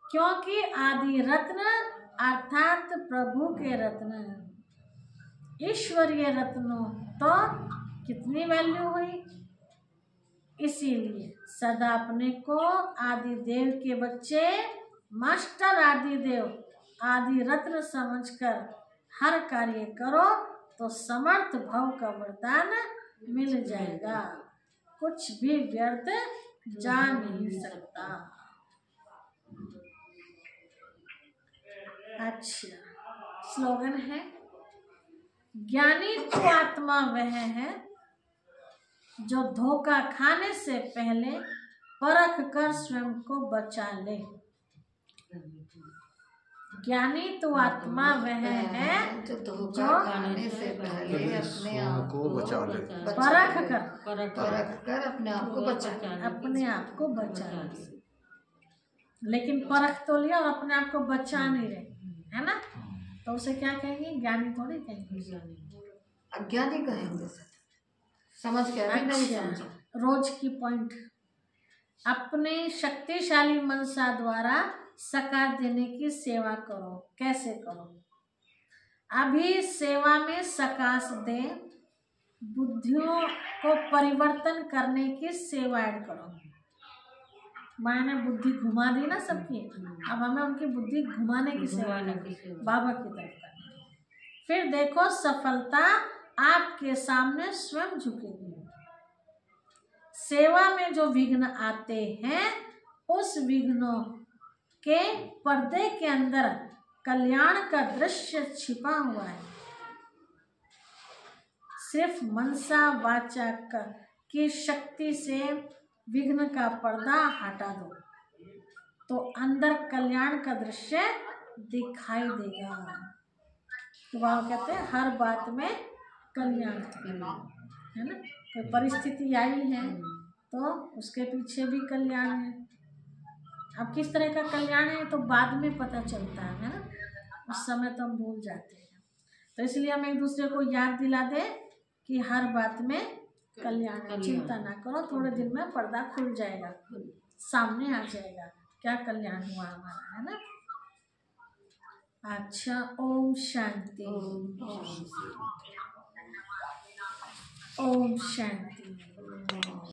क्योंकि आदि रत्न अर्थात प्रभु के रत्न, ईश्वरीय रत्नों तो कितनी वैल्यू हुई। इसीलिए सदा अपने को आदि देव के बच्चे, मास्टर आदि देव, आदि रत्न समझकर हर कार्य करो तो समर्थ भव का वरदान मिल जाएगा। कुछ भी व्यर्थ जा नहीं सकता। अच्छा, स्लोगन है, ज्ञानी तो आत्मा वह है जो धोखा खाने से पहले परख कर स्वयं को बचा ले। ज्ञानी तो आत्मा वह है जो धोखा खाने से पहले अपने आप को बचा ले, परख कर अपने आप को बचा ले। अपने आप को बचा ले। लेकिन परख तो लिया और अपने आप को बचा नहीं रहे, है ना। तो उसे क्या कहेंगे? ज्ञानी थोड़ी कहेंगे, अज्ञानी कहेंगे। समझ गया? नहीं समझा। रोज की पॉइंट, अपने शक्तिशाली मनसा द्वारा सकाश देने की सेवा करो। कैसे करो? अभी सेवा में सकाश दे, बुद्धियों को परिवर्तन करने की सेवा ऐड करो। मैंने बुद्धि घुमा दी ना सबकी, अब हमें उनकी बुद्धि घुमाने की सेवा करनी, बाबा की तरफ करनी। फिर देखो सफलता आपके सामने स्वयं झुकेगी। सेवा में जो विघ्न आते हैं, उस विघ्नों के पर्दे के अंदर कल्याण का दृश्य छिपा हुआ है। सिर्फ मनसा वाचा की शक्ति से विघ्न का पर्दा हटा दो तो अंदर कल्याण का दृश्य दिखाई देगा। तो वहाँ कहते हैं हर बात में कल्याण है ना। कोई परिस्थिति आई है तो उसके पीछे भी कल्याण है। अब किस तरह का कल्याण है तो बाद में पता चलता है ना, उस समय तो हम भूल जाते हैं। तो इसलिए हम एक दूसरे को याद दिला दें कि हर बात में कल्याण है। चिंता ना करो, थोड़े दिन में पर्दा खुल जाएगा, सामने आ जाएगा क्या कल्याण हुआ हमारा, है ना। अच्छा, ओम शांति। ओम शांति।